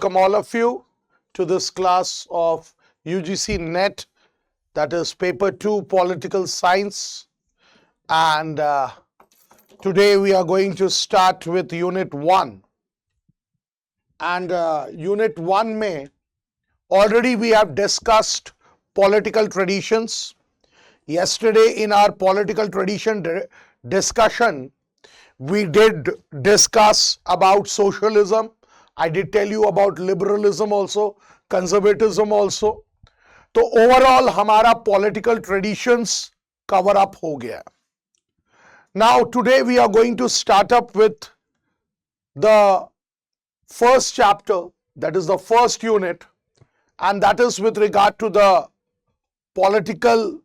welcome all of you to this class of UGC-NET, that is paper 2 political science, and today we are going to start with unit 1, and unit 1 mein already we have discussed political traditions. Yesterday in our political tradition discussion, we did discuss about socialism. I did tell you about liberalism also, conservatism also. तो overall हमारा political traditions cover up हो गया. Now today we are going to start up with the first chapter, that is the first unit, and that is with regard to the political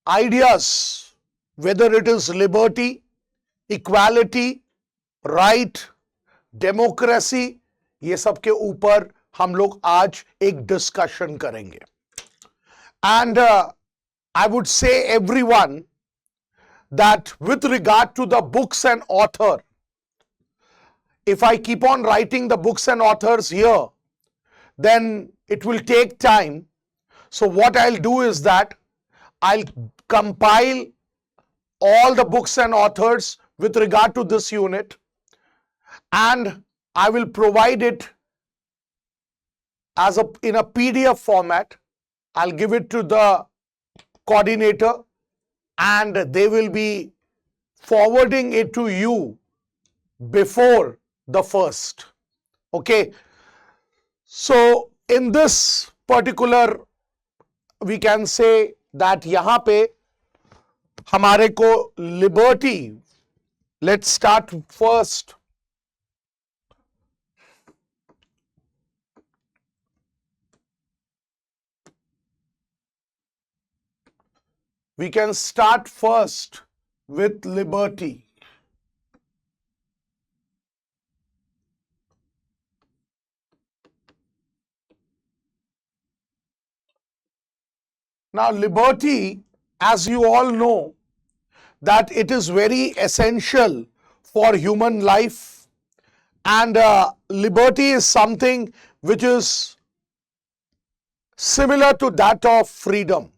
ideas, whether it is liberty, equality, right, democracy, ये सब के ऊपर हम लोग आज एक discussion करेंगे. And I would say everyone that with regard to the books and author, if I keep on writing the books and authors here, then it will take time. So what I'll do is that I'll compile all the books and authors with regard to this unit, and I will provide it as in a PDF format. I'll give it to the coordinator and they will be forwarding it to you before the first. Okay. So in this particular, we can say that यहाँ पे हमारे को liberty, let's start first. We can start first with liberty. Now, liberty, as you all know, that it is very essential for human life, and liberty is something which is similar to that of freedom.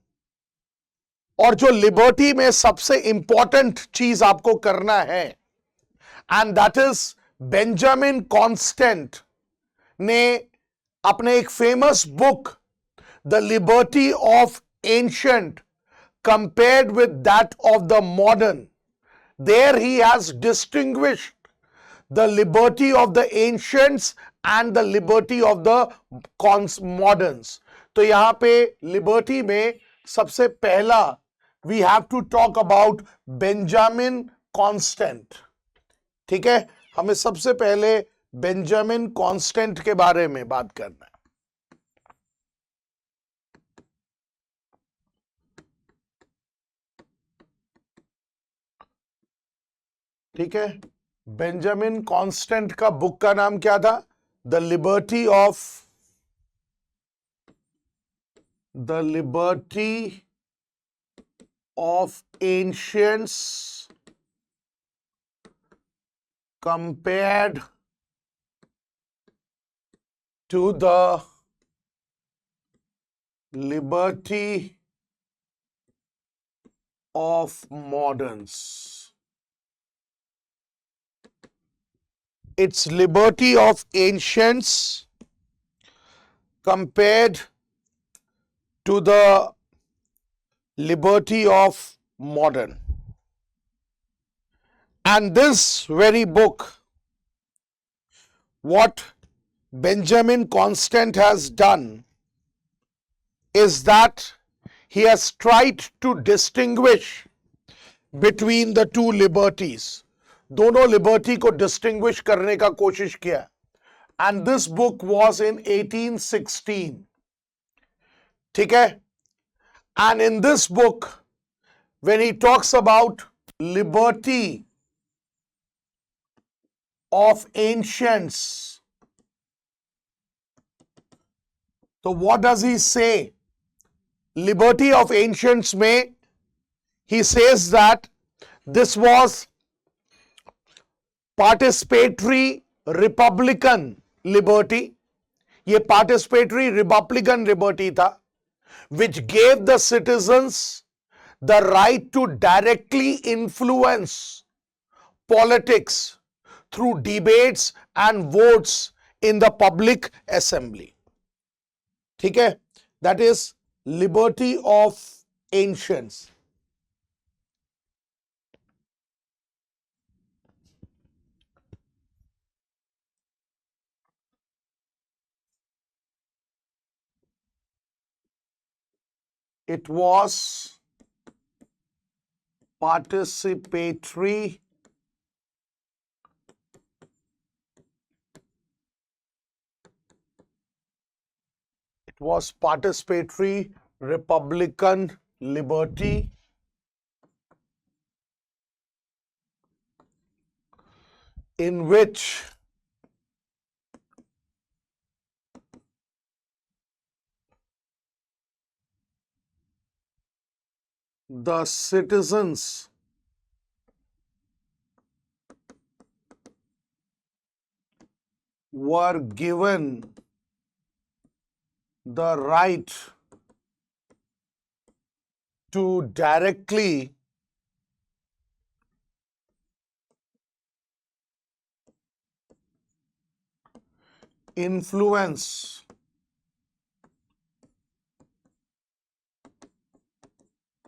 और जो liberty में सबसे important चीज आपको करना है, and that is Benjamin Constant ने अपने एक famous book the liberty of ancient compared with that of the modern, there he has distinguished the liberty of the ancients and the liberty of the moderns. तो यहां पे liberty में सबसे पहला we have to talk about Benjamin constant. ठीक है, हमें सबसे पहले बेंजामिन कॉन्स्टेंट के बारे में बात करना है. ठीक है, बेंजामिन कॉन्स्टेंट का बुक का नाम क्या था? The liberty of ancients compared to the liberty of moderns. It's liberty of ancients compared to the liberty of modern. And this very book, what Benjamin Constant has done is that he has tried to distinguish between the two liberties. दोनों liberty को distinguish करने का कोशिश किया. And this book was in 1816. ठीक है? And in this book, when he talks about liberty of ancients, so what does he say? Liberty of ancients में he says that this was participatory republican liberty, ये participatory Republican liberty था, which gave the citizens the right to directly influence politics through debates and votes in the public assembly. ठीक है? That is liberty of ancients. It was participatory Republican liberty in which the citizens were given the right to directly influence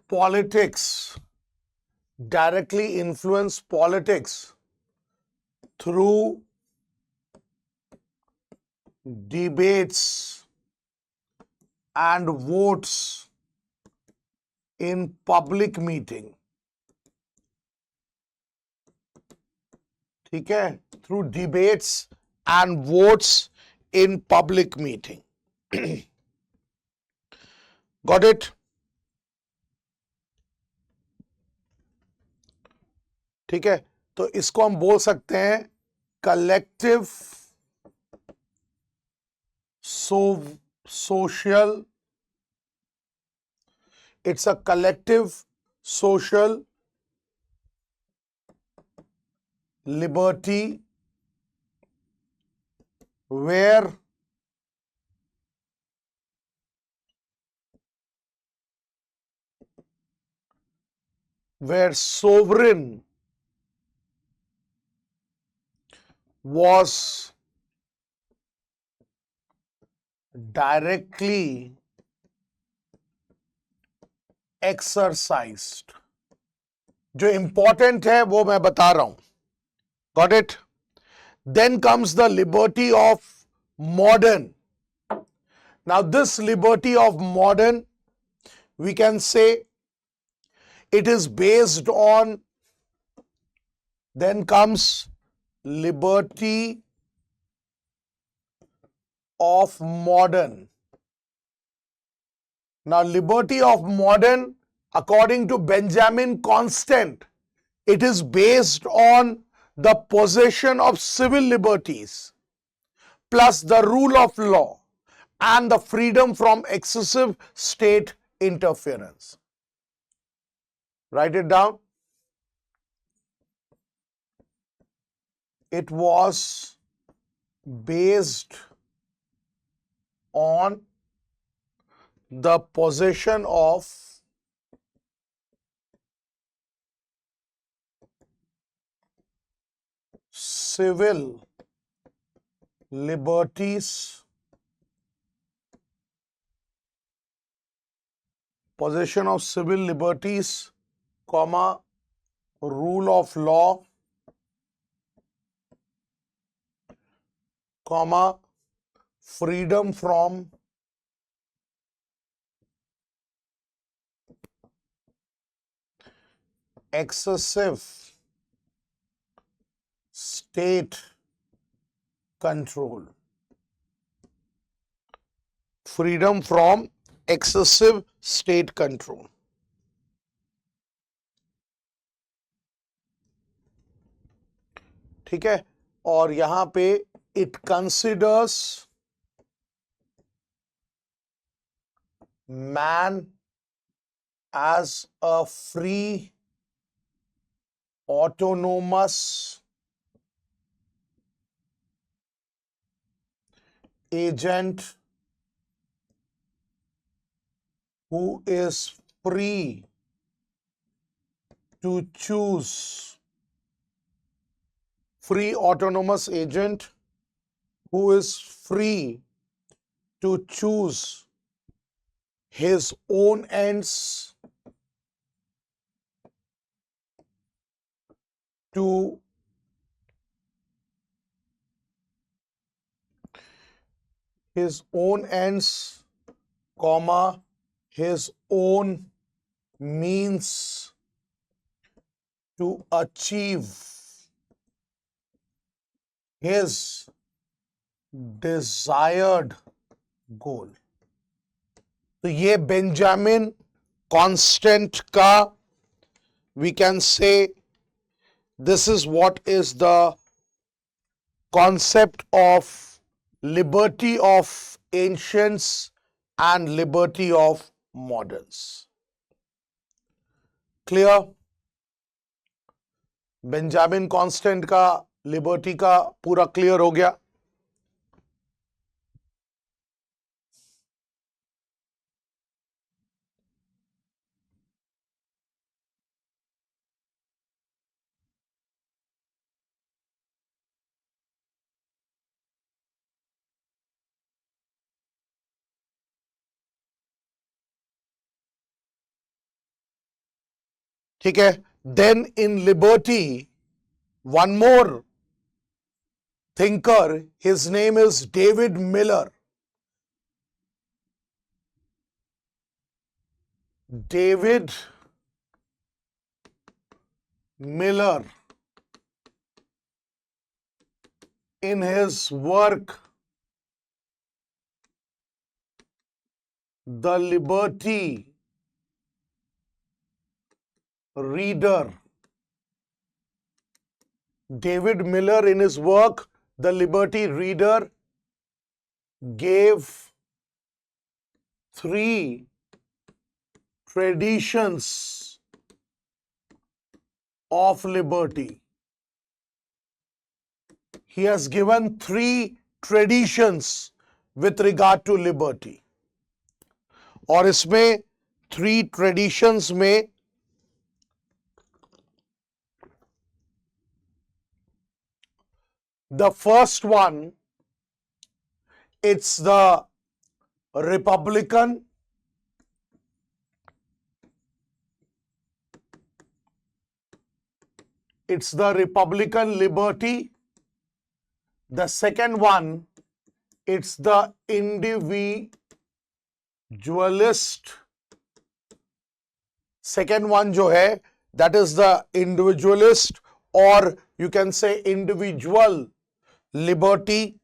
politics, through debates and votes in public meeting. ठीक है? Through debates and votes in public meeting. Got it? ठीक है? तो इसको हम बोल सकते हैं collective social, it's a collective social liberty where sovereign was directly exercised. जो important है वो मैं बता रहा हूं. Got it? Then comes the liberty of modern. Now this liberty of modern, we can say it is based on, then comes liberty of modern. Now liberty of modern, according to Benjamin Constant, it is based on the possession of civil liberties plus the rule of law and the freedom from excessive state interference. Write it down. It was based on the possession of civil liberties, comma, rule of law, comma, freedom from excessive state control. Freedom from excessive state control. ठीक है? और यहां पे it considers man as a free, autonomous agent who is free to choose, free autonomous agent who is free to choose his own ends, to his own ends, comma, his own means to achieve his desired goal. तो ये Benjamin constant का we can say this is what is the concept of liberty of ancients and liberty of moderns. Clear? Benjamin constant का liberty का पूरा clear हो गया. ठीक है. Then in liberty, one more thinker, his name is David Miller. David Miller, in his work The Liberty Reader, David Miller in his work The Liberty Reader gave 3 traditions of liberty. He has given 3 traditions with regard to liberty. और इसमें 3 traditions में the first one, it's the Republican, it's the Republican liberty. The second one, it's the individualist. Second one जो है, that is the individualist, or you can say individual liberty.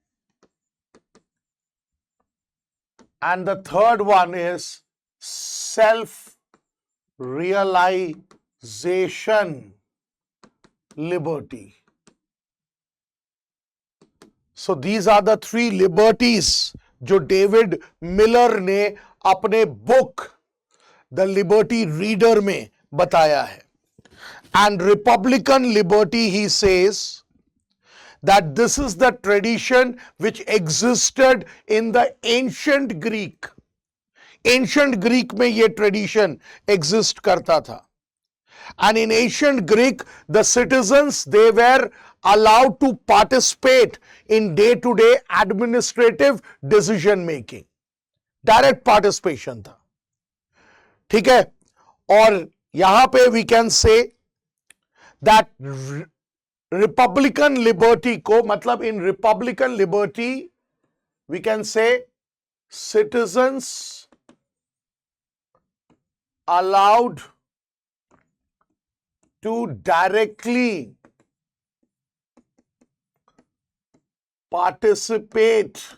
And the third one is self-realization liberty. So these are the 3 liberties जो David Miller ने अपने book the liberty reader में बताया है. And Republican liberty, he says that this is the tradition which existed in the ancient Greek. Ancient Greek में ये tradition exist करता था. And in ancient Greek, the citizens, they were allowed to participate in day-to-day administrative decision making. Direct participation था. ठीक है. और यहां पे we can say that Republican liberty को, मतलब in Republican liberty we can say citizens allowed to directly participate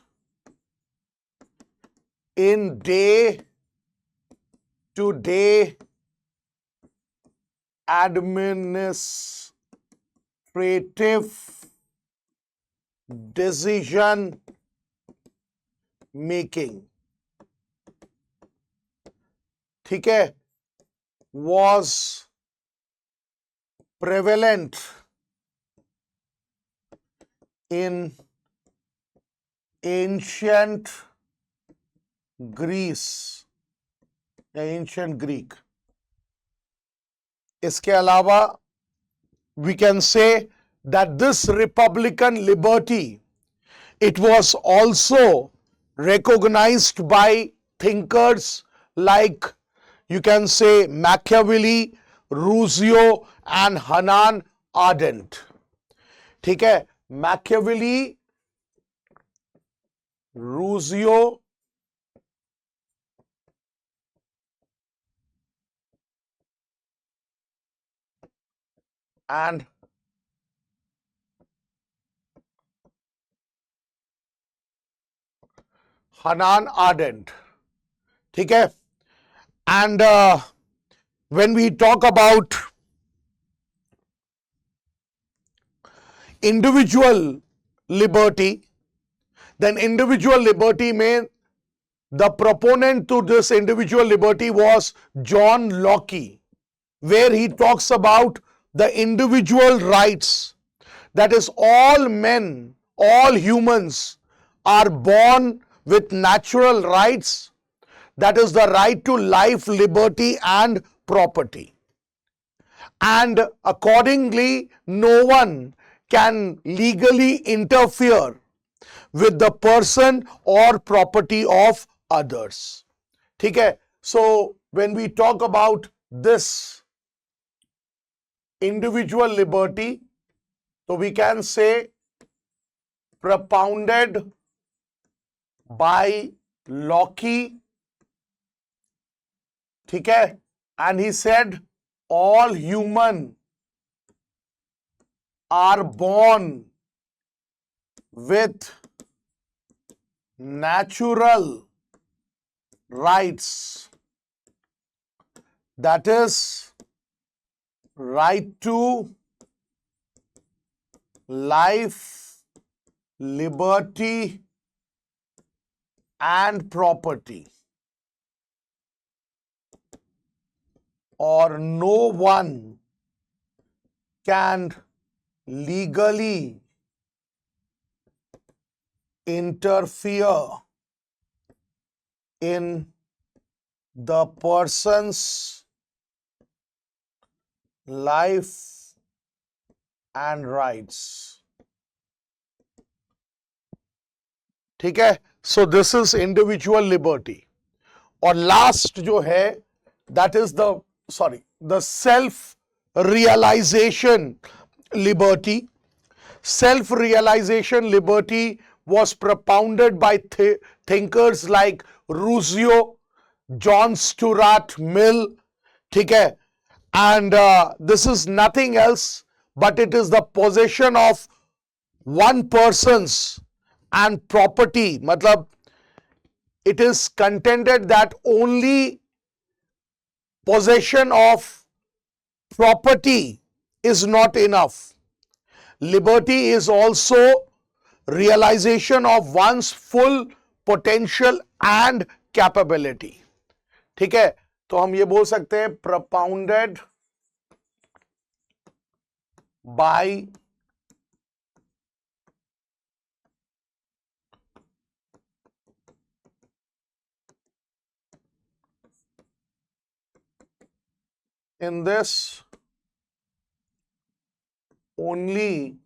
in day-to-day administrative decision making. ठीक है. Was prevalent in ancient Greece या एंशियंट ग्रीक। इसके अलावा we can say that this republican liberty, it was also recognized by thinkers like, you can say, Machiavelli, Rousseau and Hannah Arendt। ठीक है, Machiavelli, Rousseau and Hannah Arendt। ठीक है, and when we talk about individual liberty, then individual liberty में the proponent to this individual liberty was John Locke, where he talks about the individual rights, that is, all men, all humans are born with natural rights, that is the right to life, liberty and property, and accordingly no one can legally interfere with the person or property of others। ठीक है, so when we talk about this individual liberty, so we can say propounded by Locke। ठीक है, and he said all human are born with natural rights, that is right to life, liberty and property, or no one can legally interfere in the person's life and rights। ठीक है, so this is individual liberty। और last जो है that is the self realization liberty। Self realization liberty was propounded by thinkers like Rousseau, John Stuart Mill। ठीक है, and this is nothing else but it is the possession of one person's and property, matlab it is contended that only possession of property is not enough. Liberty is also realization of one's full potential and capability। ठीक है, तो हम ये बोल सकते हैं propounded by in this only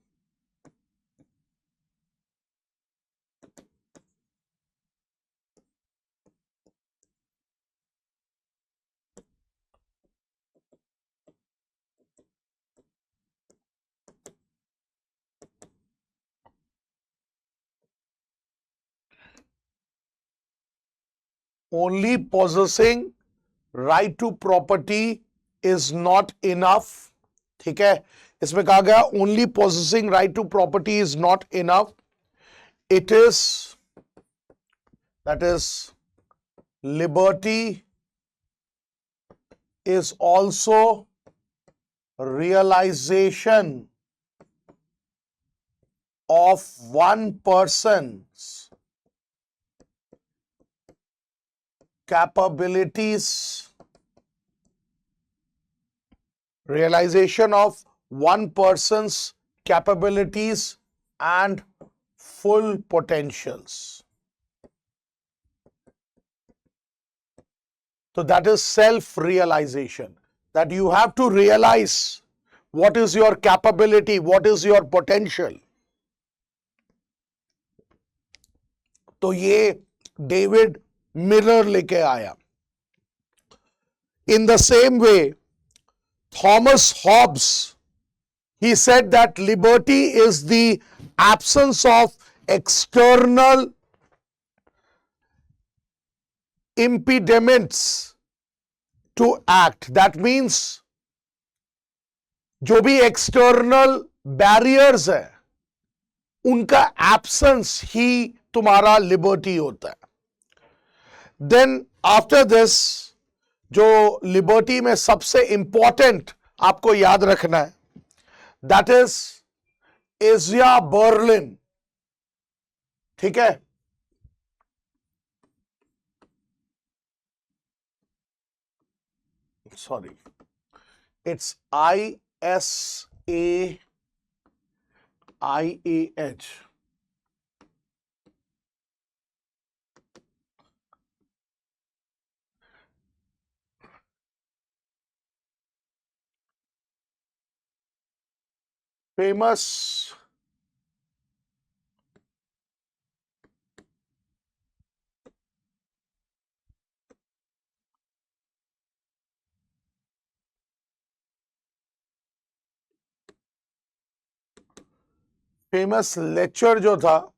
possessing right to property is not enough। ठीक है, इसमें कहा गया only possessing right to property is not enough, it is, that is, liberty is also realization of one person's capabilities, realization of one person's capabilities and full potentials. So that is self-realization, that you have to realize what is your capability, what is your potential. तो ये David Miller लेके आया. In the same way, Thomas Hobbes, he said that liberty is the absence of external impediments to act. That means जो भी external barriers है उनका absence ही तुम्हारा liberty होता है. Then after this, जो liberty में सबसे important आपको याद रखना है, that is Asia Berlin. ठीक है. Sorry, it's ISAIAH. Famous lecture जो था,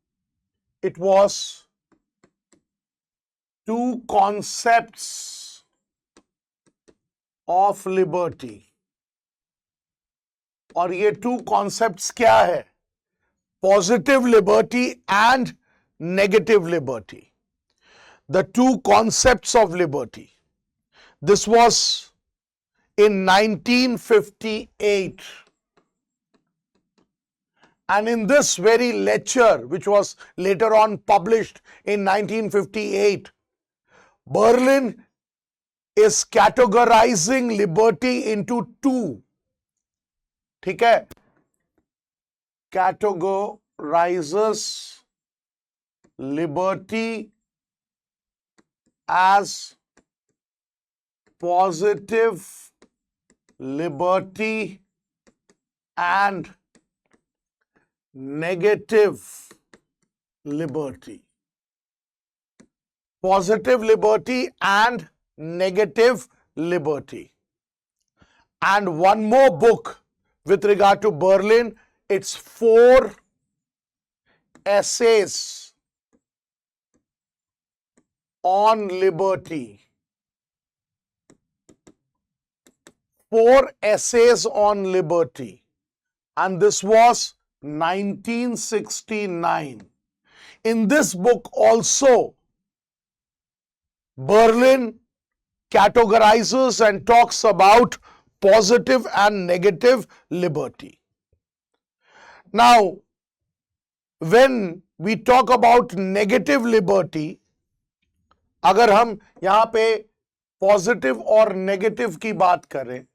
it was two concepts of liberty. और ये two concepts क्या है? Positive liberty and negative liberty. The two concepts of liberty. This was in 1958. And in this very lecture, which was later on published in 1958, Berlin is categorizing liberty into two. ठीक है? Categorizes liberty as positive liberty and negative liberty. Positive liberty and negative liberty. And one more book with regard to Berlin, it's 4 essays on liberty. 4 essays on liberty. And this was 1969. In this book also, Berlin categorizes and talks about positive and negative liberty. Now, when we talk about negative liberty, अगर हम यहाँ पे positive और negative की बात करें,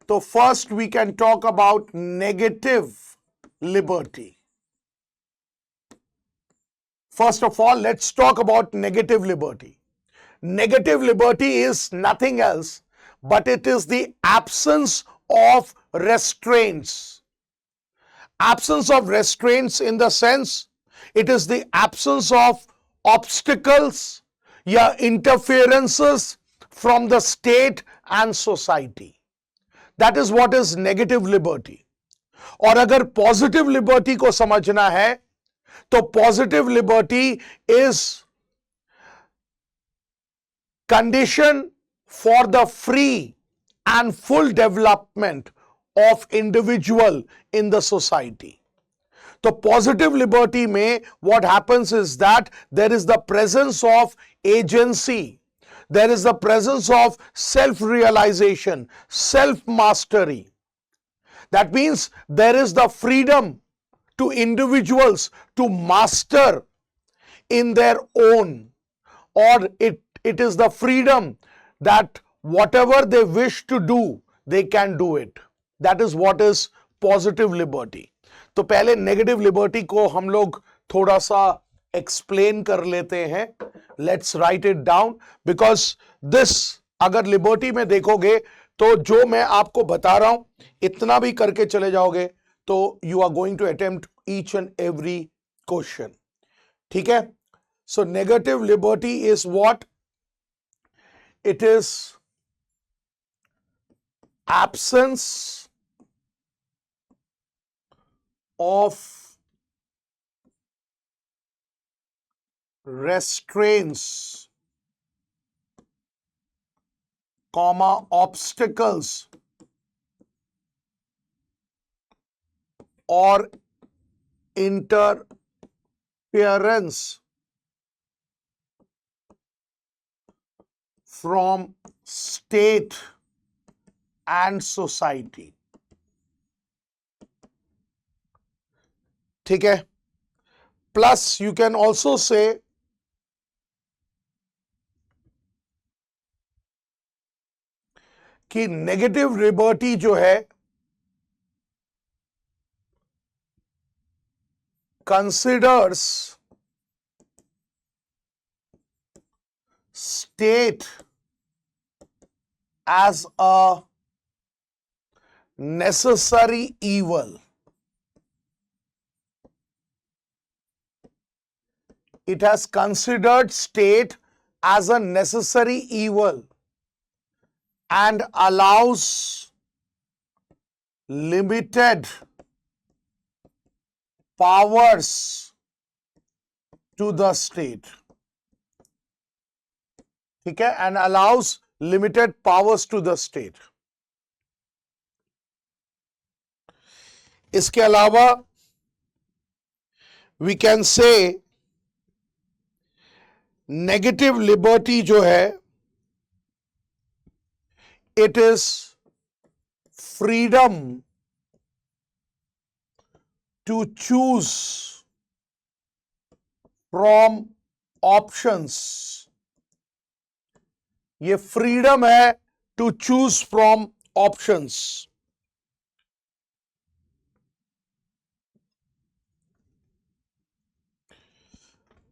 तो first we can talk about negative liberty. First of all, let's talk about negative liberty. Negative liberty is nothing else but it is the absence of restraints. Absence of restraints in the sense it is the absence of obstacles या interferences from the state and society. That is what is negative liberty. और अगर positive liberty को समझना है तो positive liberty is condition for the free and full development of individual in the society. So positive liberty में what happens is that there is the presence of agency, there is the presence of self-realization, self-mastery. That means there is the freedom to individuals to master in their own, or it is the freedom that whatever they wish to do, they can do it. That is what is positive liberty. तो पहले negative liberty को हम लोग थोड़ा सा explain कर लेते हैं. Let's write it down, because this अगर लिबर्टी में देखोगे तो जो मैं आपको बता रहा हूं इतना भी करके चले जाओगे तो you are going to attempt each and every question. ठीक है. So negative liberty is what? It is absence of restraints, obstacles or interference from state and society. ठीक है. Plus you can also say कि negative liberty जो है considers state as a necessary evil. It has considered state as a necessary evil and allows limited powers to the state. ठीक है. And allows limited powers to the state. इसके अलावा we can say negative liberty जो है it is freedom to choose from options. ये freedom है to choose from options.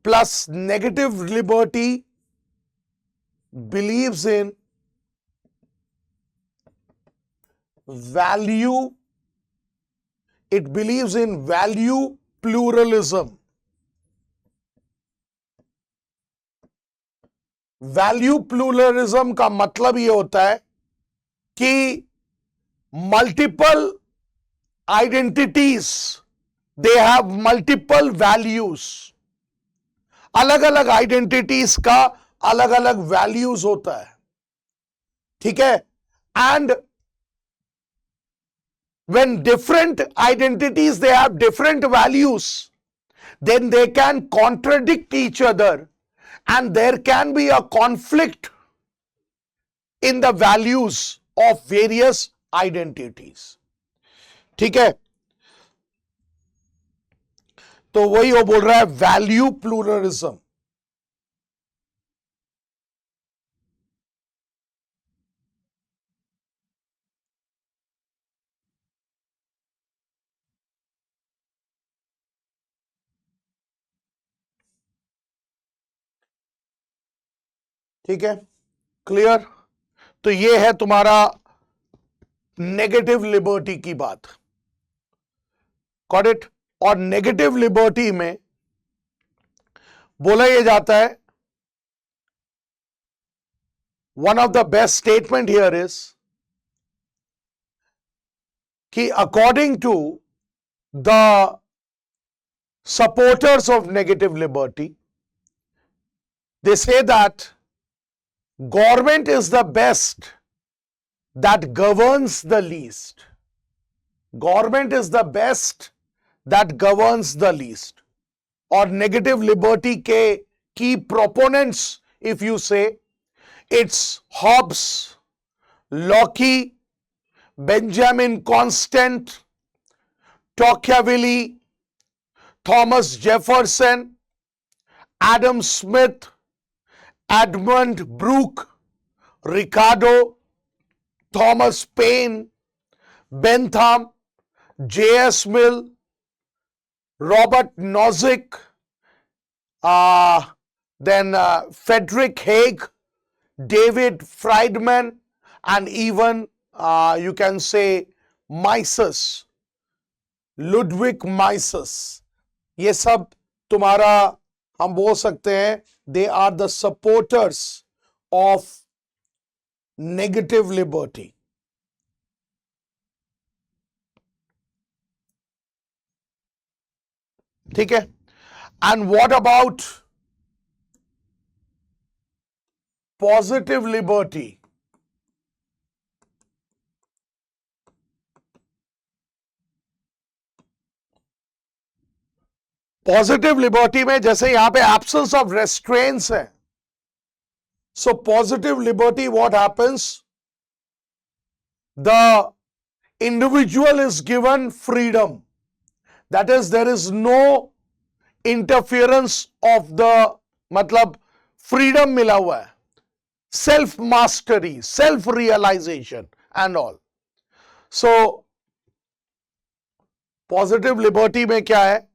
Plus negative liberty believes in value, it believes in value pluralism. Value pluralism का मतलब यह होता है कि multiple identities they have multiple values. अलग अलग आइडेंटिटीज का अलग अलग वैल्यूज होता है. ठीक है. And when different identities they have different values, then they can contradict each other and there can be a conflict in the values of various identities. ठीक है. तो वही वो बोल रहा है वैल्यू प्लूरलिज्म. ठीक है. क्लियर. तो ये है तुम्हारा नेगेटिव लिबर्टी की बात. Got it. और नेगेटिव लिबर्टी में बोला यह जाता है, one of the best statement here is कि according to the supporters of negative liberty, they say that government is the best that governs the least. Government is the best that governs the least. Or negative liberty के key proponents, if you say, it's Hobbes, Locke, Benjamin Constant, Tocqueville, Thomas Jefferson, Adam Smith, Edmund Burke, Ricardo, Thomas Paine, Bentham, J.S. Mill, Robert Nozick, then Frederick Haig, David Friedman, and even you can say Mises, Ludwig Mises. ये सब तुम्हारा हम बोल सकते हैं they are the supporters of negative liberty. ठीक है? And what about positive liberty? Positive liberty में जैसे यहां पे एब्सेंस ऑफ रेस्ट्रेंट्स है. So positive liberty, what happens? The individual is given freedom. That is, there is no interference of the, मतलब freedom मिला हुआ है, self mastery, self realization and all. So positive liberty में क्या है?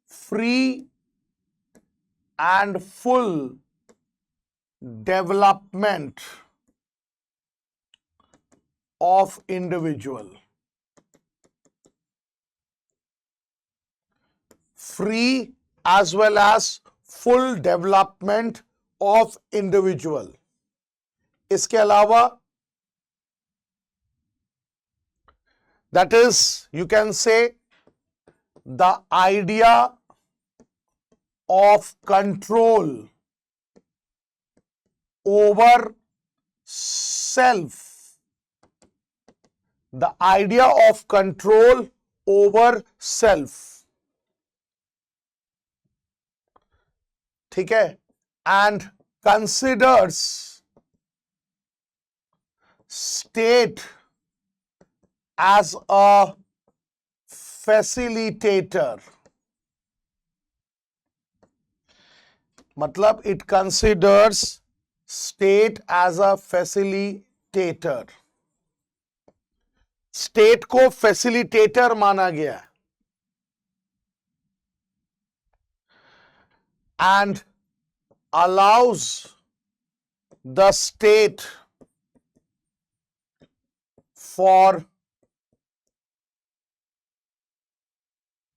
Free and full development of individual. Free as well as full development of individual. इसके अलावा that is, you can say, the idea of control over self. The idea of control over self. ठीक है? And considers state as a facilitator. मतलब it considers state as a facilitator. State को facilitator माना गया है. And allows the state for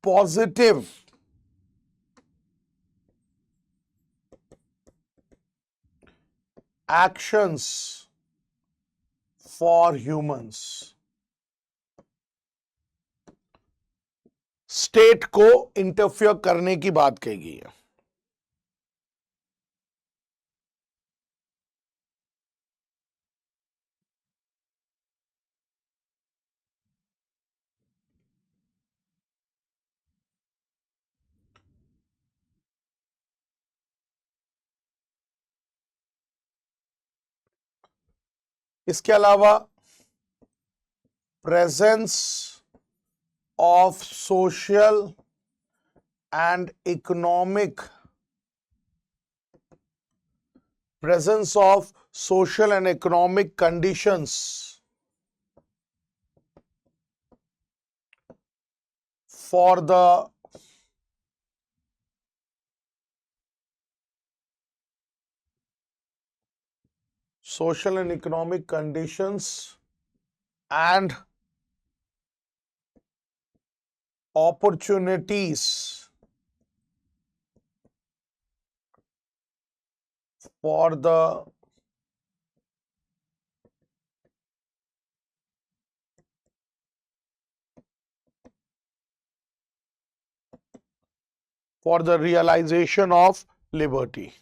positive actions for humans. State को interfere करने की बात कही गई है. इसके अलावा presence of social and economic, presence of social and economic conditions for the social and economic conditions and opportunities for the realization of liberty.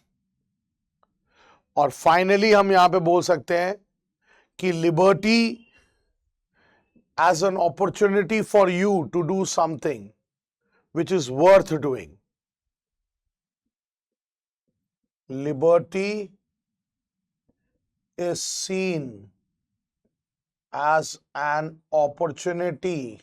और फाइनली हम यहां पे बोल सकते हैं कि liberty as an opportunity for you to do something which is worth doing. Liberty is seen as an opportunity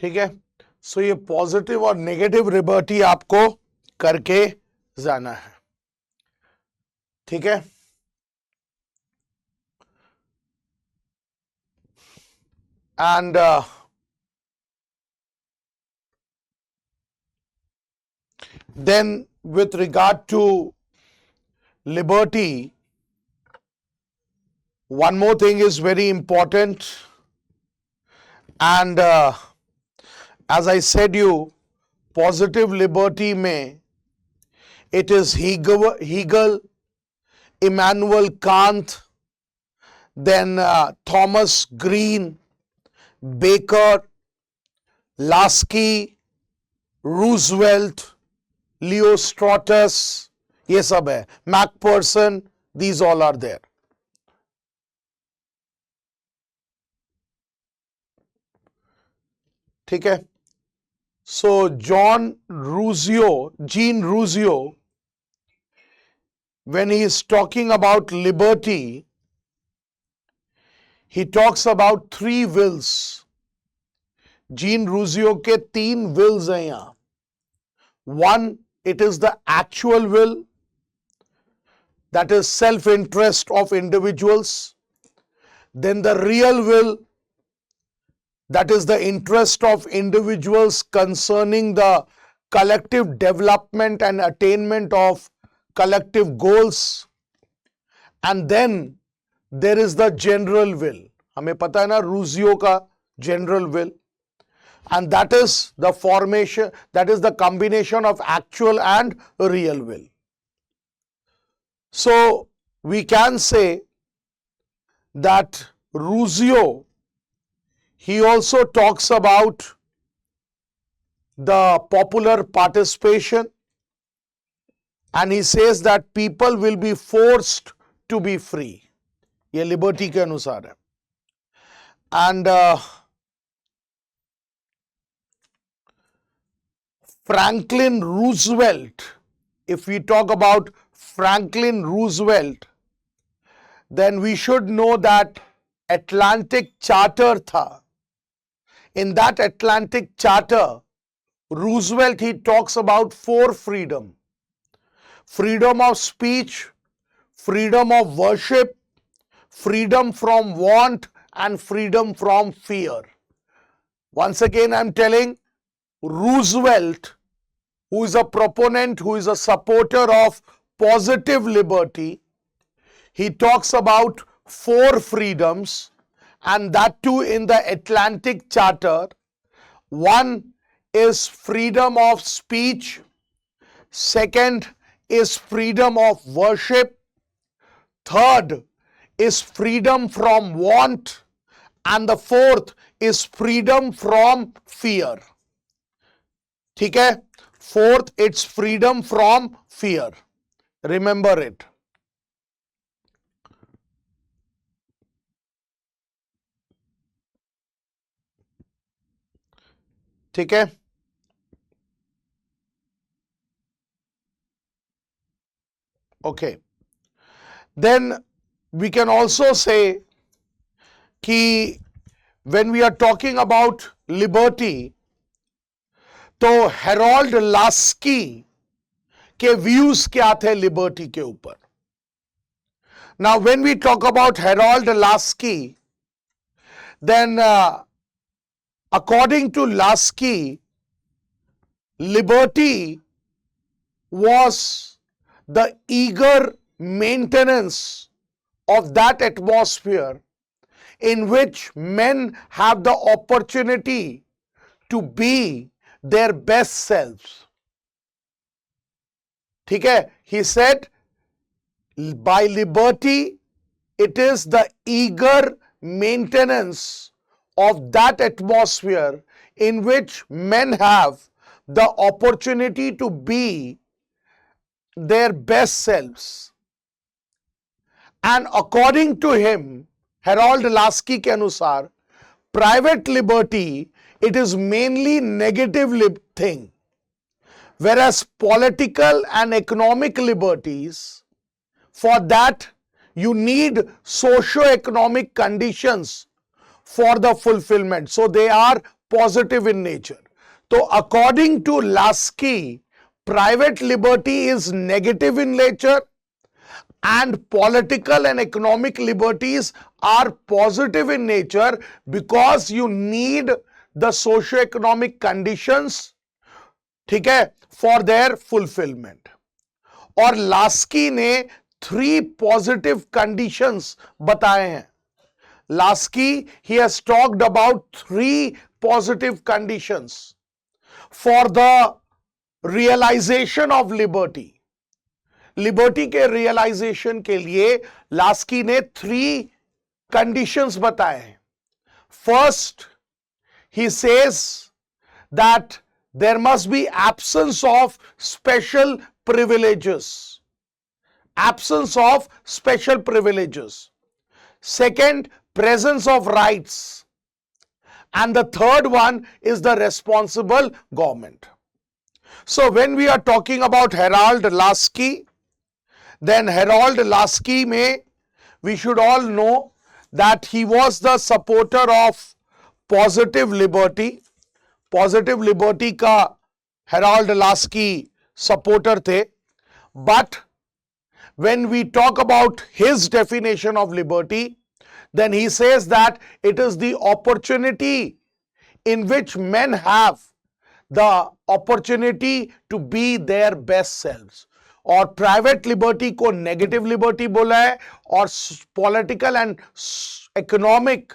ठीक है। सो ये पॉजिटिव और नेगेटिव लिबर्टी आपको करके जाना है, ठीक है। And then with regard to liberty, one more thing is very important, and as I said you, positive liberty में it is Hegel, Immanuel Kant, then Thomas Green, Baker, Lasky, Roosevelt, Leo Strauss, ये सब है, Macpherson, these all are there. ठीक है. So Jean Roussio, when he is talking about liberty, he talks about 3 wills. Jean Roussio के 3 wills हैं यहाँ. One, it is the actual will, that is self-interest of individuals. Then the real will, that is the interest of individuals concerning the collective development and attainment of collective goals. And then there is the general will. हमें पता है ना रूसियो का general will. And that is the formation, that is the combination of actual and real will. So we can say that Rousseau, he also talks about the popular participation, and he says that people will be forced to be free. ये liberty के अनुसार है. And Franklin Roosevelt, if we talk about Franklin Roosevelt, then we should know that Atlantic Charter था. In that Atlantic Charter, Roosevelt, he talks about 4 freedom. Freedom of speech, freedom of worship, freedom from want, and freedom from fear. Once again, I'm telling, Roosevelt, who is a proponent, who is a supporter of positive liberty, he talks about 4 freedoms, and that too in the Atlantic Charter. One is freedom of speech, second is freedom of worship, third is freedom from want, and the fourth is freedom from fear. ठीक है? Fourth, it's freedom from fear. Remember it. ठीक है? Okay. Then we can also say कि when we are talking about liberty, तो Harold Laski के views क्या थे liberty के ऊपर. Now when we talk about Harold Laski, then according to Laski, liberty was the eager maintenance of that atmosphere in which men have the opportunity to be their best selves. ठीक है? He said, by liberty, it is the eager maintenance of that atmosphere in which men have the opportunity to be their best selves. And according to him, Harold Lasky के अनुसार, private liberty, it is mainly negative thing, whereas political and economic liberties, for that you need socio-economic conditions for the fulfillment. So they are positive in nature. So according to Lasky, private liberty is negative in nature and political and economic liberties are positive in nature because you need the socio-economic conditions, ठीक है, for their fulfillment. और Laski ने 3 positive conditions बताए हैं. Lasky, he has talked about 3 positive conditions for the realization of liberty. Liberty के realisation के लिए Laski ने 3 कंडीशंस बताए हैं. First, he says that there must be absence of special privileges. Absence of special privileges. Second, presence of rights. And the third one is the responsible government. So when we are talking about Harold Lasky, then Harold Lasky we should all know that he was the supporter of positive liberty. Positive liberty का Harold Lasky supporter थे. But when we talk about his definition of liberty, then he says that it is the opportunity in which men have the opportunity to be their best selves. और private liberty को negative liberty बोला है और political and economic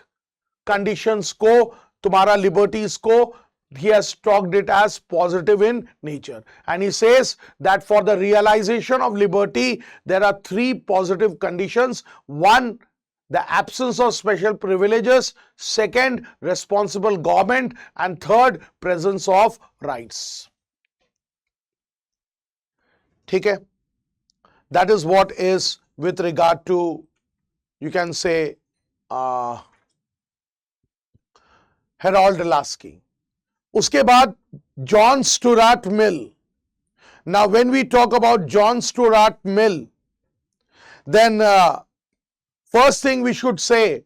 conditions को, तुम्हारा liberties को, he has talked it as positive in nature. And he says that for the realization of liberty, there are 3 positive conditions. 1, the absence of special privileges. 2nd, responsible government. And 3rd, presence of rights. ठीक है? That is what is with regard to, you can say, Harold Lasky. उसके बाद John Stuart Mill. Now when we talk about John Stuart Mill, then first thing we should say,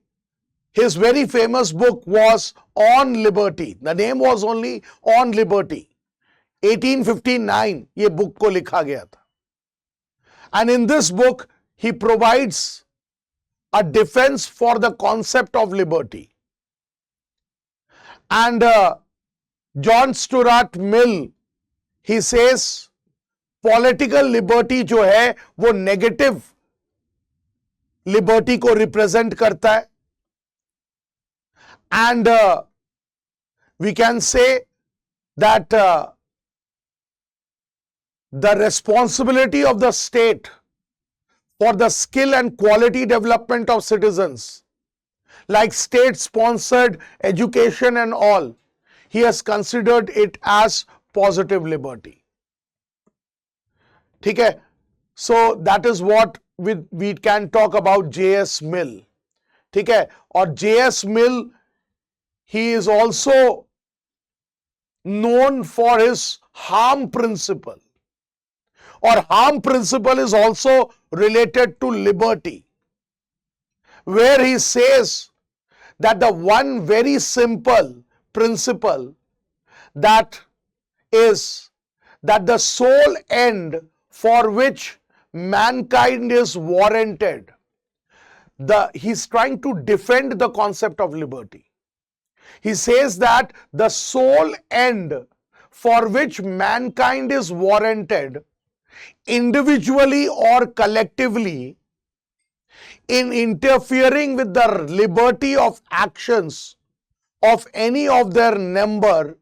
his very famous book was On Liberty. The name was only On Liberty. 1859 ये book को लिखा गया था. And in this book he provides a defense for the concept of liberty. And John Stuart Mill, he says political liberty जो है वो negative liberty को represent करता है. And we can say that the responsibility of the state for the skill and quality development of citizens, like state-sponsored education and all, he has considered it as positive liberty. ठीक है? So that is what we can talk about J.S. Mill. ठीक है? और J.S. Mill, he is also known for his harm principle. Or harm principle is also related to liberty, where he says that the one very simple principle that is that the sole end for which mankind is warranted, he's trying to defend the concept of liberty. He says that the sole end for which mankind is warranted, individually or collectively, in interfering with the liberty of actions of any of their number,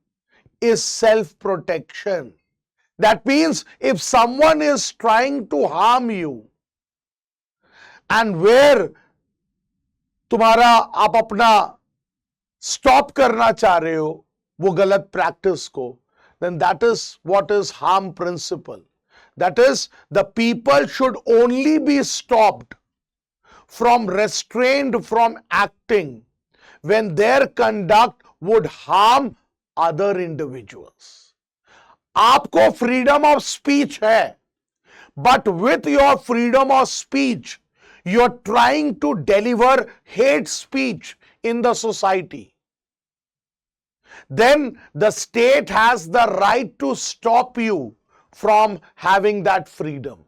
is self-protection. That means if someone is trying to harm you and where तुम्हारा आप अपना stop करना चाह रहे हो वो गलत practice को, then that is what is harm principle. That is, the people should only be stopped from restrained from acting when their conduct would harm other individuals. आपको freedom of speech है, but with your freedom of speech, you're trying to deliver hate speech in the society. then the state has the right to stop you from having that freedom.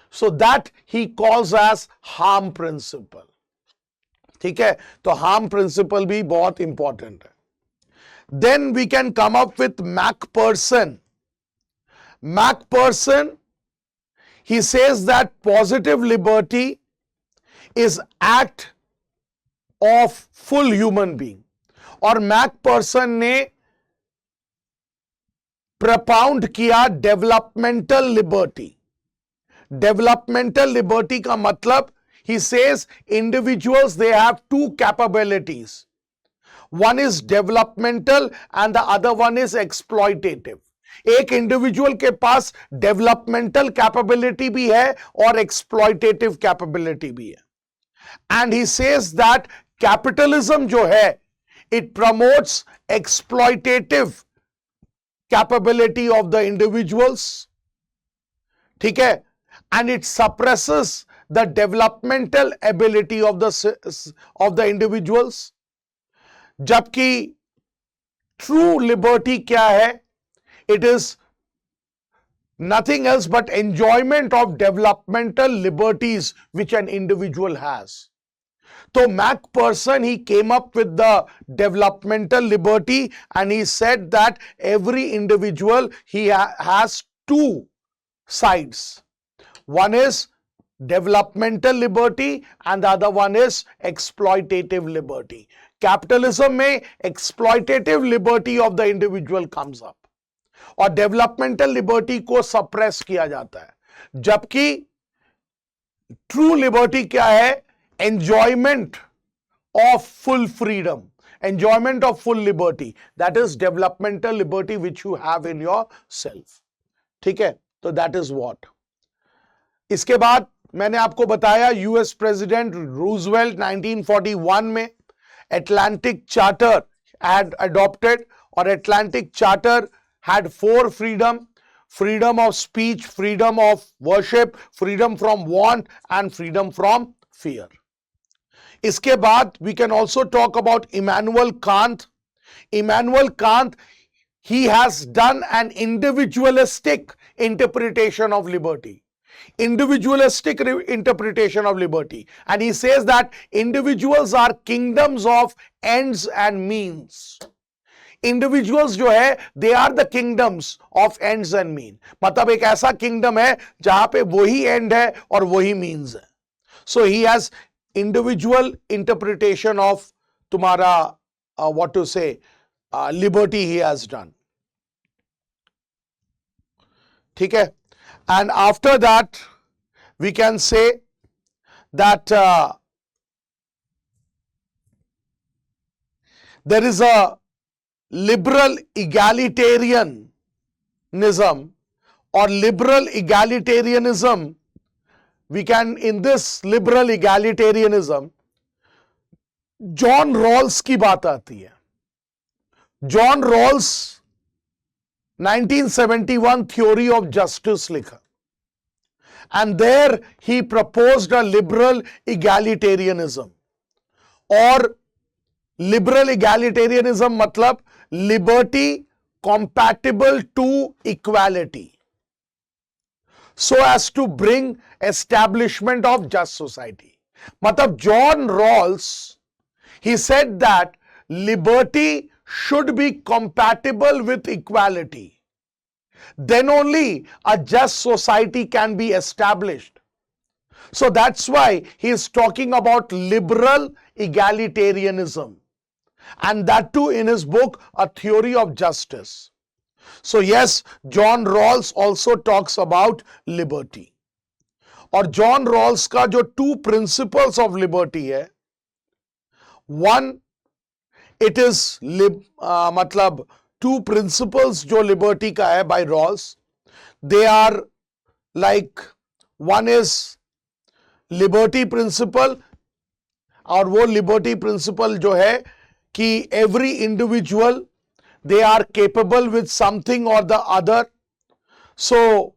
So that he calls as harm principle. ठीक है, तो harm principle भी बहुत important है. Then we can come up with MacPherson. MacPherson, he says that positive liberty is act of full human being. और McPherson ने propound किया developmental liberty. Developmental liberty का मतलब, he says individuals, they have two capabilities. One is developmental and the other one is exploitative. एक individual के पास developmental capability भी है और एक्सप्लॉयटेटिव कैपेबिलिटी भी है. And he says that capitalism जो है, it promotes exploitative capability of the individuals. ठीक है, and it suppresses the developmental ability of the individuals. जबकि ट्रू लिबर्टी क्या है? It is nothing else but enjoyment of developmental liberties which an individual has. So MacPherson, he came up with the developmental liberty and he said that every individual, he has two sides. One is developmental liberty and the other one is exploitative liberty. Capitalism में exploitative liberty of the individual comes up और developmental liberty को suppress किया जाता है. जबकि true liberty क्या है? Enjoyment of full freedom, enjoyment of full liberty, that is developmental liberty which you have in your self. ठीक है, तो दैट इज व्हाट. इसके बाद मैंने आपको बताया यूएस प्रेसिडेंट रूजवेल्ट 1941 में एटलांटिक चार्टर हैड अडॉप्टेड, और Atlantic charter had four freedom of speech, freedom of worship, freedom from want and freedom from fear. इसके बाद we can also talk about Immanuel Kant. Immanuel Kant, he has done an individualistic interpretation of liberty. Individualistic interpretation of liberty. And he says that individuals are kingdoms of ends and means. Individuals जो है, they are the kingdoms of ends and mean. मतलब एक ऐसा kingdom है जहां पे वही and है और वही मीन्स है. So he has individual interpretation of तुम्हारा what to say liberty he has done. ठीक है, and after that we can say that there is a liberal egalitarianism or liberal egalitarianism. We can, in this liberal egalitarianism, John Rawls की बात आती है. John Rawls 1971 theory of justice लिखा, and there he proposed a liberal egalitarianism. और liberal egalitarianism मतलब liberty compatible to equality, so as to bring establishment of just society. मतलब John Rawls, he said that liberty should be compatible with equality. Then only a just society can be established. So that's why he is talking about liberal egalitarianism. And that too in his book, A Theory of Justice. So yes, John Rawls also talks about liberty. और John Rawls का जो two principles of liberty है, one, it is मतलब two principles जो liberty का है by Rawls, they are like, one is liberty principle, और वो liberty principle जो है कि every individual, they are capable with something or the other. So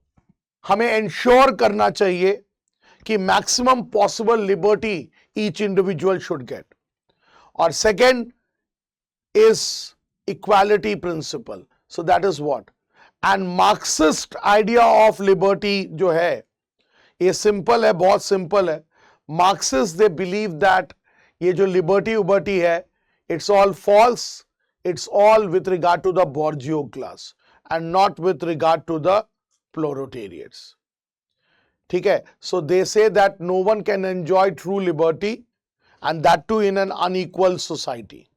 हमें ensure करना चाहिए कि maximum possible liberty each individual should get. और second is equality principle. So that is what. And Marxist idea of liberty जो है ये simple है, बहुत सिंपल है. Marxists they believe that ये जो liberty उबर्टी है, it's all false. It's all with regard to the bourgeois class and not with regard to the proletariats. ठीक है. So they say that no one can enjoy true liberty and that too in an unequal society.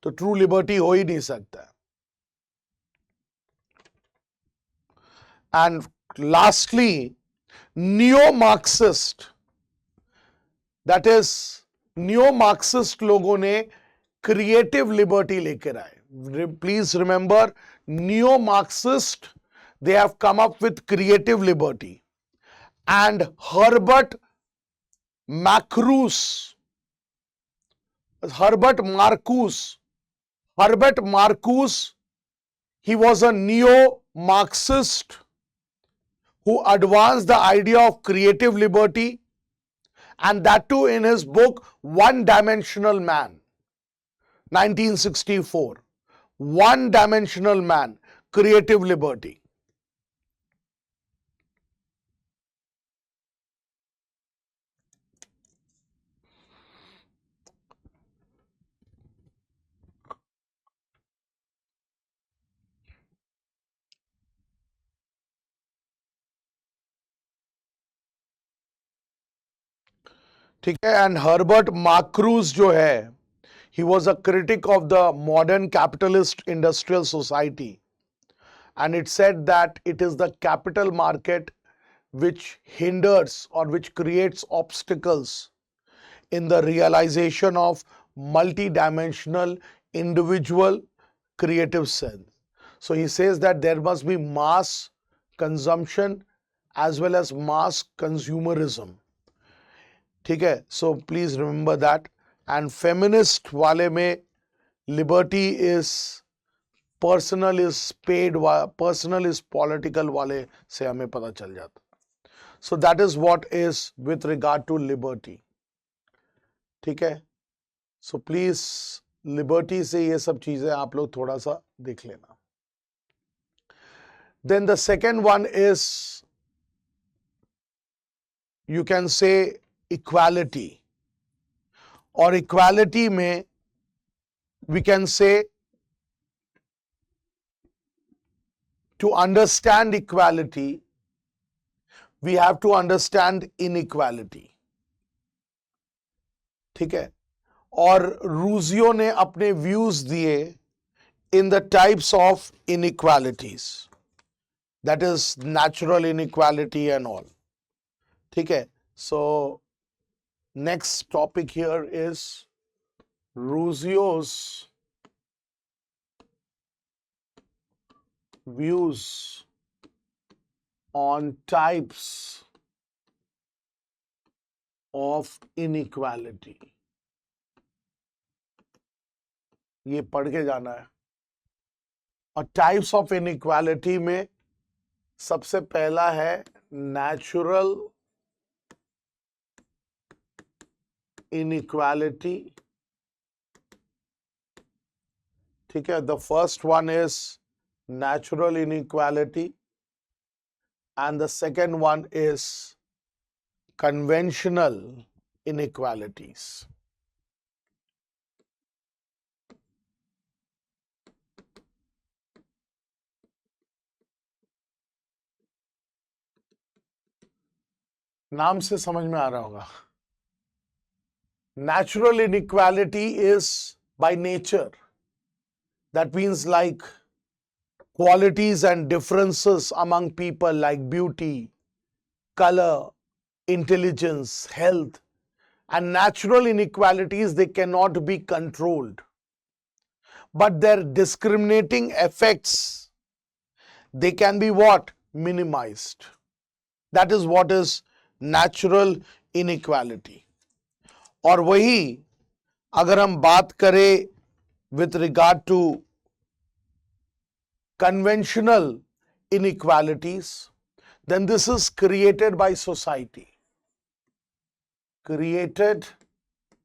तो true liberty हो ही नहीं सकता. And lastly न्यो Marxist, that is न्यो Marxist लोगों ने creative liberty लेकर आए. Please remember, न्यो Marxist they have come up with creative liberty. And Herbert Marcuse, he was a neo-Marxist who advanced the idea of creative liberty, and that too in his book One-Dimensional Man, 1964. One-Dimensional Man, Creative Liberty. ठीक है. And Herbert Marquess जो है, he was a critic of the modern capitalist industrial society, and it said that it is the capital market which hinders or which creates obstacles in the realization of multidimensional individual creative sense. So he says that there must be mass consumption as well as mass consumerism. ठीक है. So please remember that. And feminist वाले में liberty is personal is paid, personal is political वाले से हमें पता चल जाता. So that is what is with regard to liberty. ठीक है. So please liberty से ये सब चीजें आप लोग थोड़ा सा देख लेना. Then the second one is, you can say, equality. और equality में we can say, to understand equality we have to understand inequality. ठीक है. और रूजियो ने अपने व्यूज दिए in the types of inequalities, that is natural inequality and all. ठीक है. So next topic here is Russio's views on types of inequality. ये पढ़ के जाना है. और टाइप्स ऑफ इनइक्वालिटी में सबसे पहला है नेचुरल inequality. ठीक है. The first one is natural inequality and the second one is conventional inequalities. नाम से समझ में आ रहा होगा. Natural inequality is by nature. That means like qualities and differences among people like beauty, color, intelligence, health. And natural inequalities, they cannot be controlled. But their discriminating effects, they can be what? Minimized. That is what is natural inequality. और वही अगर हम बात करें with regard to conventional inequalities, then this is created by society. Created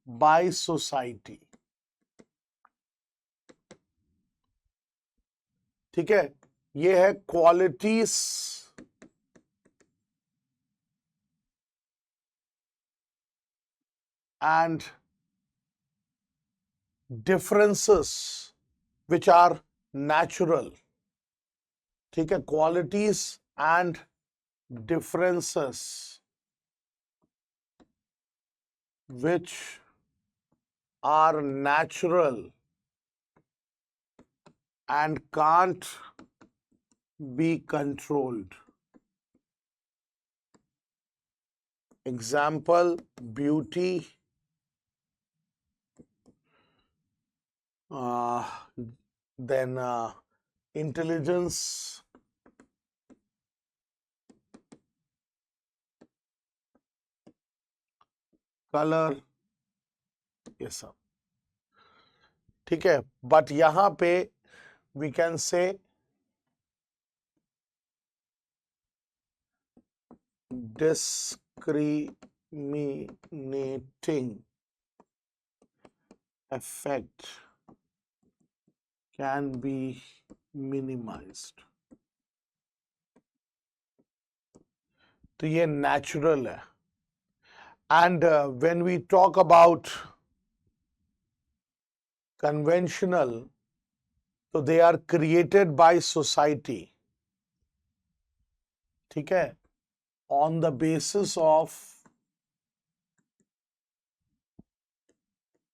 by society. ठीक है, ये है qualities and differences which are natural. ठीक है, qualities and differences which are natural and can't be controlled. Example, beauty, then intelligence, color, ये सब। ठीक है, बट यहां पे we can say discriminating effect can be minimized. तो ये natural है। And when we talk about conventional, so they are created by society. ठीक है, on the basis of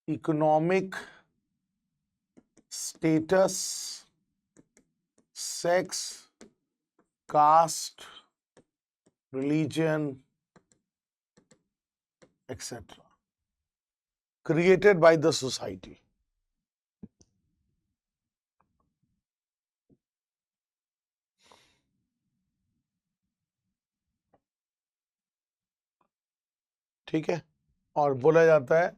economic status, sex, caste, religion, etc. Created by the society. ठीक है, और बोला जाता है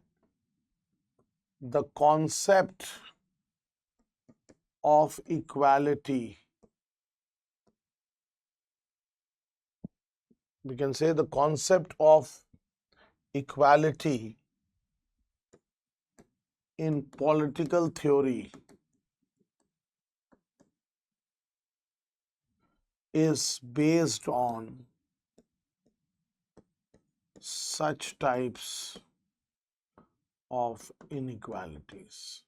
the concept of equality, we can say the concept of equality in political theory is based on such types of inequalities.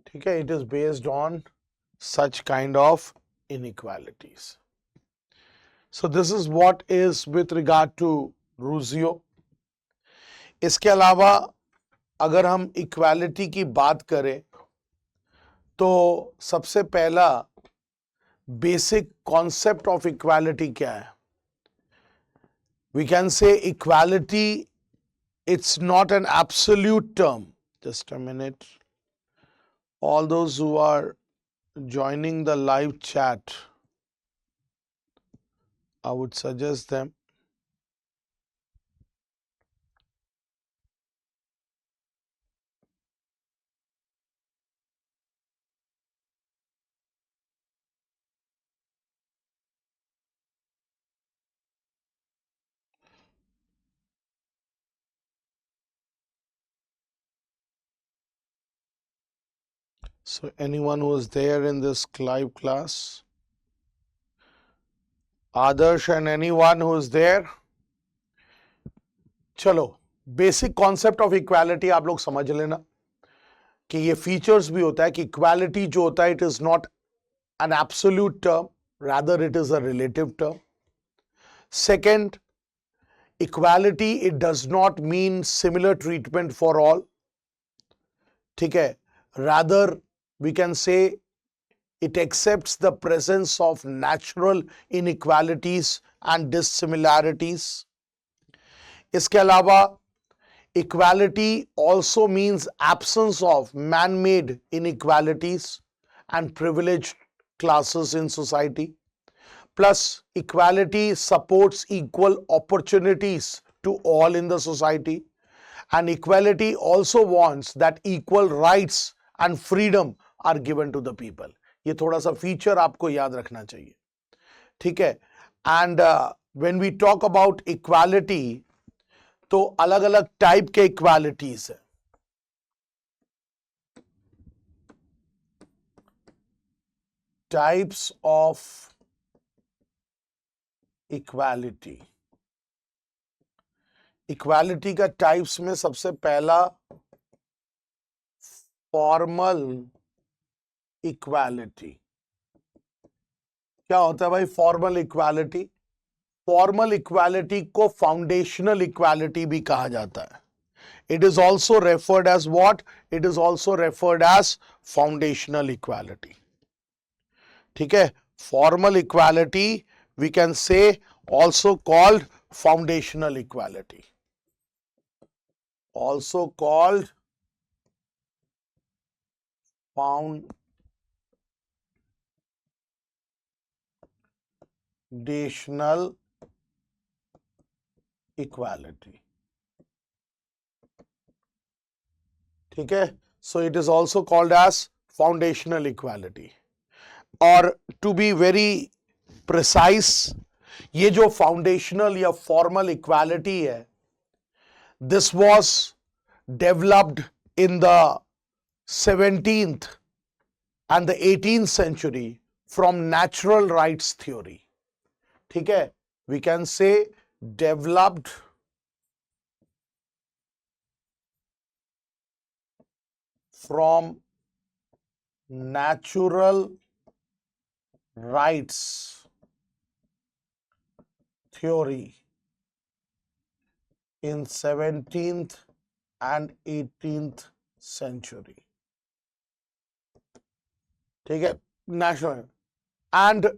ठीक है, it is based on such kind of inequalities. So this is what is with regard to Rusio. इसके अलावा अगर हम equality की बात करें तो सबसे पहला बेसिक कॉन्सेप्ट ऑफ इक्वालिटी क्या है? We can say equality, it's not an absolute term. Just a minute. All those who are joining the live chat, I would suggest them so anyone who is there in this live class, Adarsh and anyone who is there, चलो basic concept of equality आप लोग समझ लेना कि ये features भी होता है कि इक्वालिटी जो होता है it is not an absolute term, rather it is a relative term. Second, equality it does not mean similar treatment for all. ठीक है, rather we can say it accepts the presence of natural inequalities and dissimilarities. इसके अलावा equality also means absence of man-made inequalities and privileged classes in society. Plus, equality supports equal opportunities to all in the society. And equality also wants that equal rights and freedom are given to the people. ये थोड़ा सा feature आपको याद रखना चाहिए. ठीक है, and when we talk about equality तो अलग अलग टाइप के इक्वालिटीज है. types of equality. इक्वालिटी का टाइप्स में सबसे पहला फॉर्मल इक्वालिटी. क्या होता है भाई फॉर्मल इक्वालिटी? फॉर्मल इक्वालिटी को फाउंडेशनल इक्वालिटी भी कहा जाता है. It is also referred as what? It is also referred as foundational equality. ठीक है, formal equality we can say also called foundational equality, also called foundational equality. ठीक है, so it is also called as foundational equality. और to be very precise, ये जो foundational या formal equality है, this was developed in the 17th and the 18th century from natural rights theory. ठीक है, we can say developed from natural rights theory in 17th and 18th century. ठीक है, national, and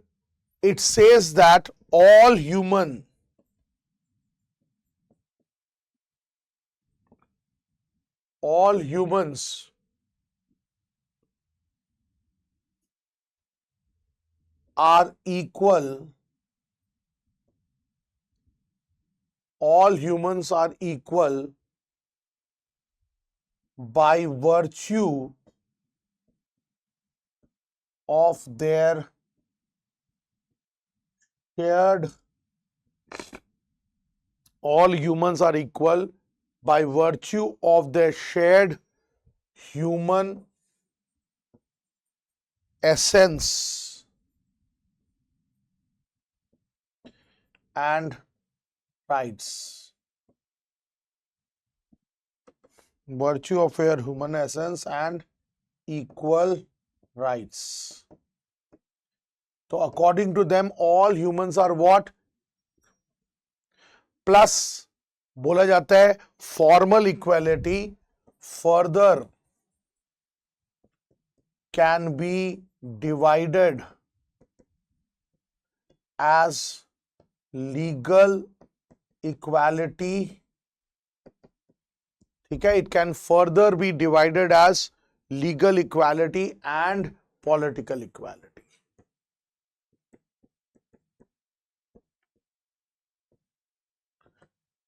it says that all humans are equal. All humans are equal by virtue of their shared. All humans are equal by virtue of their shared human essence and rights. Virtue of their human essence and equal rights. So according to them, all humans are what? Plus बोला जाता है formal equality further can be divided as legal equality. ठीक है, it can further be divided as legal equality and political equality.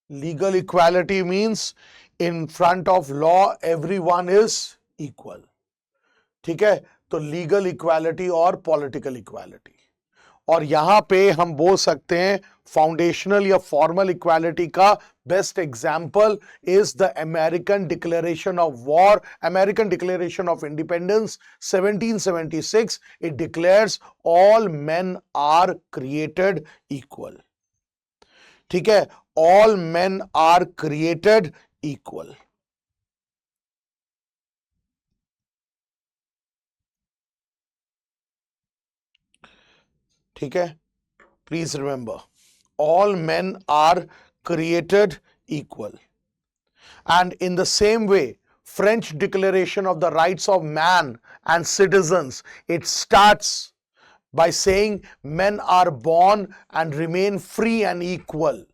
Legal equality means in front of law everyone is equal. ठीक है, तो legal equality और political equality. और यहां पे हम बोल सकते हैं फाउंडेशनल या फॉर्मल इक्वालिटी का best example is the American declaration of war, American declaration of independence 1776. It declares all men are created equal. ठीक है, all men are created equal. ठीक है, please remember all men are created equal. And in the same way, French Declaration of the Rights of Man and Citizens, it starts by saying men are born and remain free and equal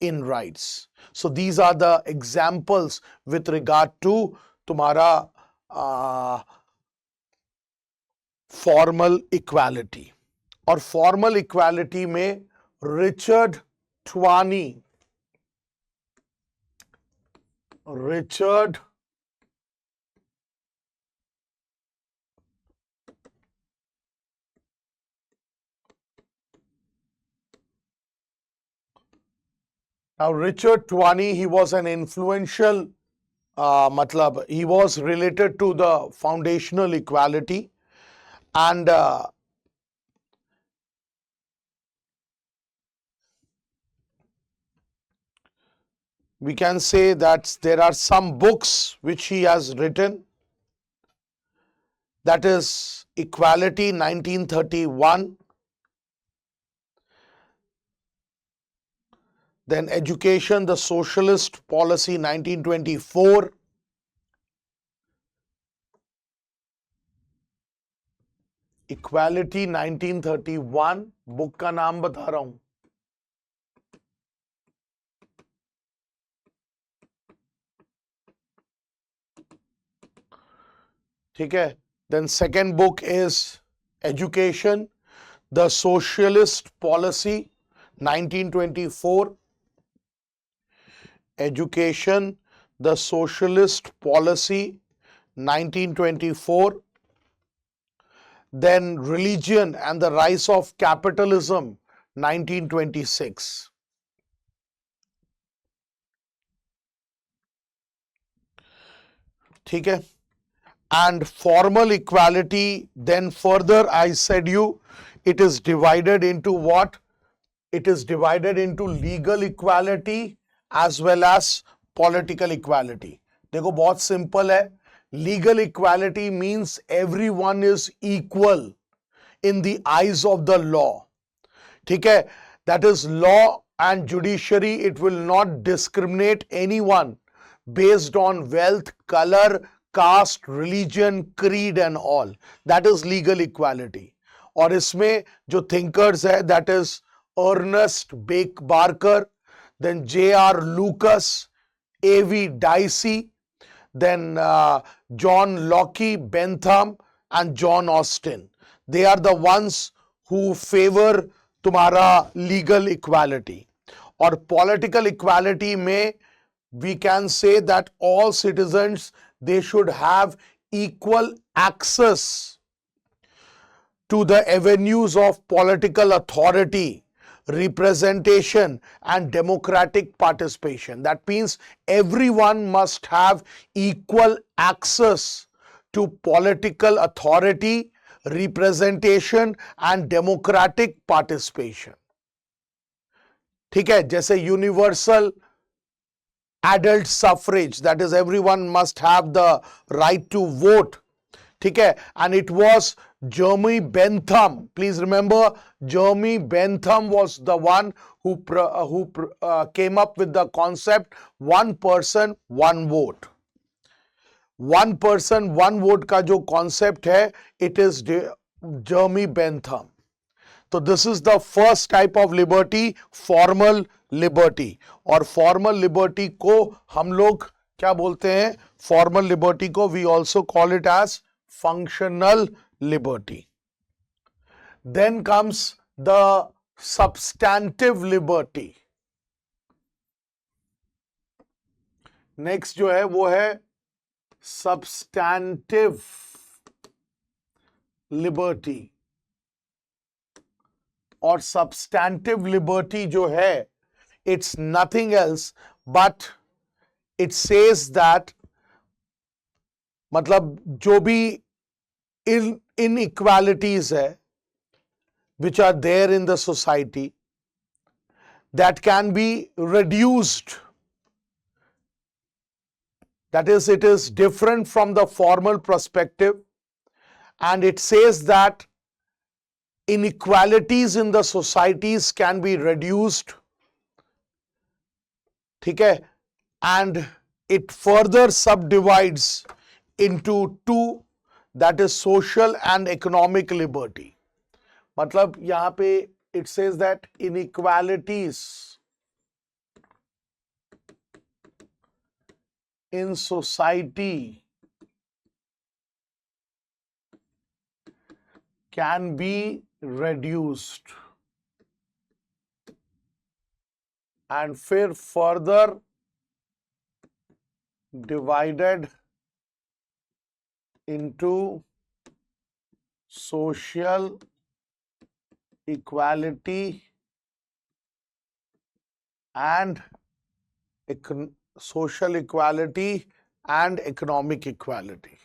in rights. So these are the examples with regard to तुम्हारा formal equality. और formal equality में Richard Twani. Now Richard Twani, he was an influential, he was related to the foundational equality, and we can say that there are some books which he has written. That is Equality 1931, then Education, the Socialist Policy 1924, Equality 1931, book का नाम बता रहा हूं. ठीक है. Then second book is Education, the Socialist Policy 1924, Education, the Socialist Policy 1924. Then Religion and the Rise of Capitalism 1926. ठीक है. And formal equality, then further I said you, it is divided into what? It is divided into legal equality as well as political equality. देखो बहुत simple है. Legal equality means everyone is equal in the eyes of the law. ठीक है. That is law and judiciary, it will not discriminate anyone based on wealth, color, caste, religion, creed and all. That is legal equality. और इसमें जो thinkers है, that is Ernest Barker, then J.R. Lucas, A.V. Dicey, then John Locke, Bentham and John Austin. They are the ones who favor तुम्हारा legal equality. और political equality में we can say that all citizens, they should have equal access to the avenues of political authority, representation and democratic participation. That means everyone must have equal access to political authority, representation and democratic participation. ठीक है. जैसे universal adult suffrage, that is everyone must have the right to vote. ठीक है. And it was Jeremy Bentham, please remember, Jeremy Bentham was the one who came up with the concept one person one vote. One person one vote का जो concept है, it is Jeremy Bentham. So this is the first type of liberty, formal liberty. और formal liberty को हम लोग क्या बोलते हैं? Formal liberty को we also call it as functional liberty. Then comes the substantive liberty. Next जो है वो है substantive liberty. और substantive liberty जो है, it's nothing else but it says that मतलब जो भी inequalities है which are there in the society, that can be reduced. That is, it is different from the formal perspective, and it says that inequalities in the societies can be reduced. ठीक है. And it further subdivides into two, that is social and economic liberty. मतलब यहाँ पे it says that inequalities in society can be reduced and फिर further divided into social equality and social equality and economic equality.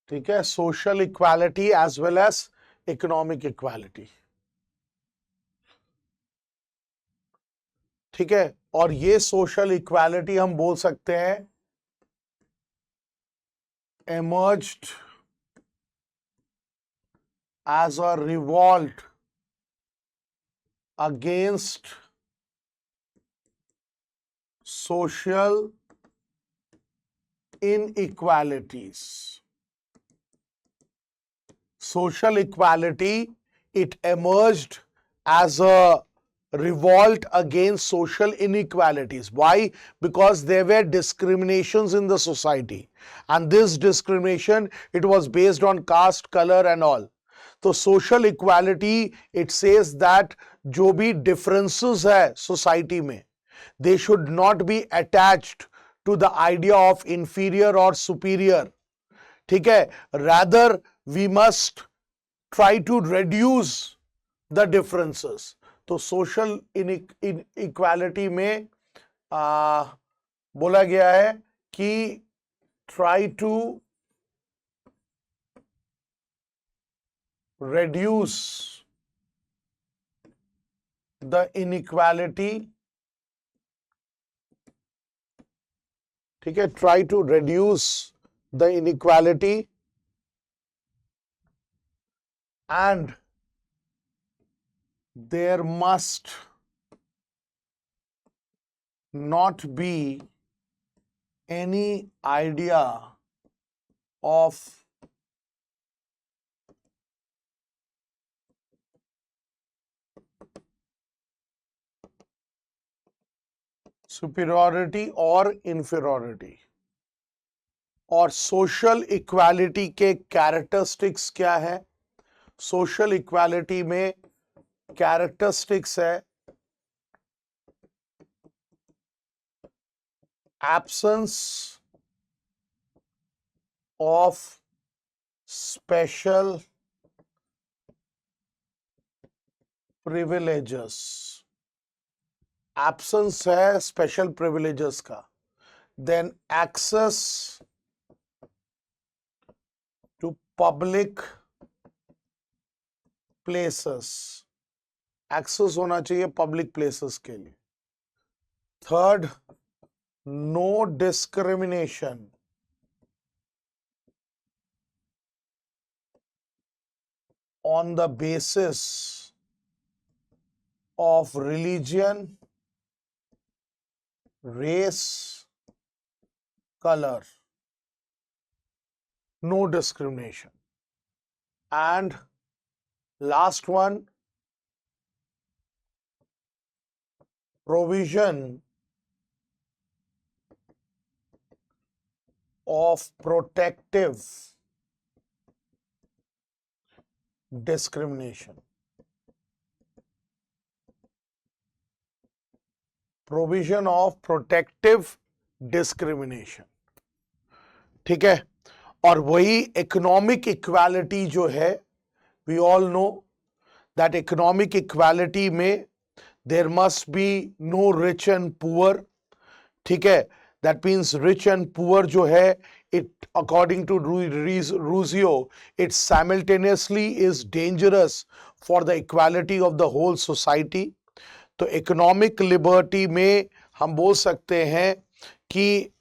ठीक है. Social equality as well as economic equality. ठीक है, और ये सोशल इक्वालिटी हम बोल सकते हैं emerged as a revolt against social inequalities. Social equality, it emerged as a revolt against social inequalities. Why? Because there were discriminations in the society, and this discrimination, it was based on caste, color and all. तो social equality, it says that जो भी differences है society में, they should not be attached to the idea of inferior or superior. ठीक है, rather we must try to reduce the differences. तो social equality में बोला गया है कि try to reduce the inequality. ठीक है, try to reduce the inequality and there must not be any idea of superiority or inferiority. और social equality के कैरेक्टरिस्टिक्स क्या है? सोशल इक्वालिटी में कैरेक्टरिस्टिक्स है absence of special privileges. Absence है special privileges का. Then access to public places. Access होना चाहिए public places के लिए. Third, no discrimination on the basis of religion, race, color. No discrimination. And last one, provision of protective discrimination. Provision of protective discrimination. ठीक है, और वही economic equality जो है, we all know that economic equality में there must be no rich and poor. ठीक है, that means rich and poor जो है, it according to Rusio, it simultaneously is dangerous for the equality of the whole society. तो economic liberty में हम बोल सकते हैं कि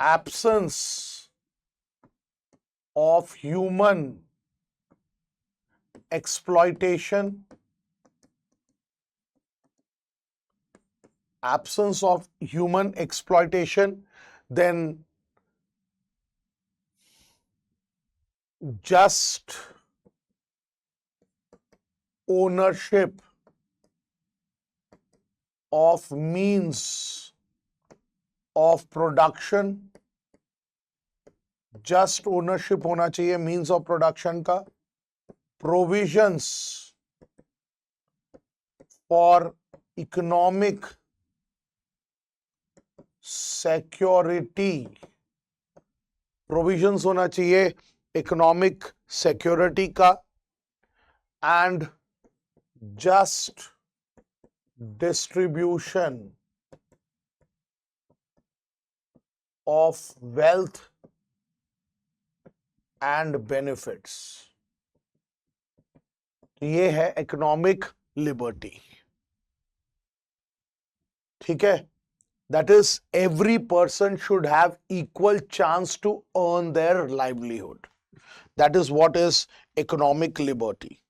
absence of human exploitation, absence of human exploitation, then just ownership of means of production. just ownership होना चाहिए means of production का. provisions for economic security, provisions होना चाहिए economic security का, and just distribution of wealth and benefits. ये है economic liberty. ठीक है? That is, every person should have equal chance to earn their livelihood. That is what is economic liberty.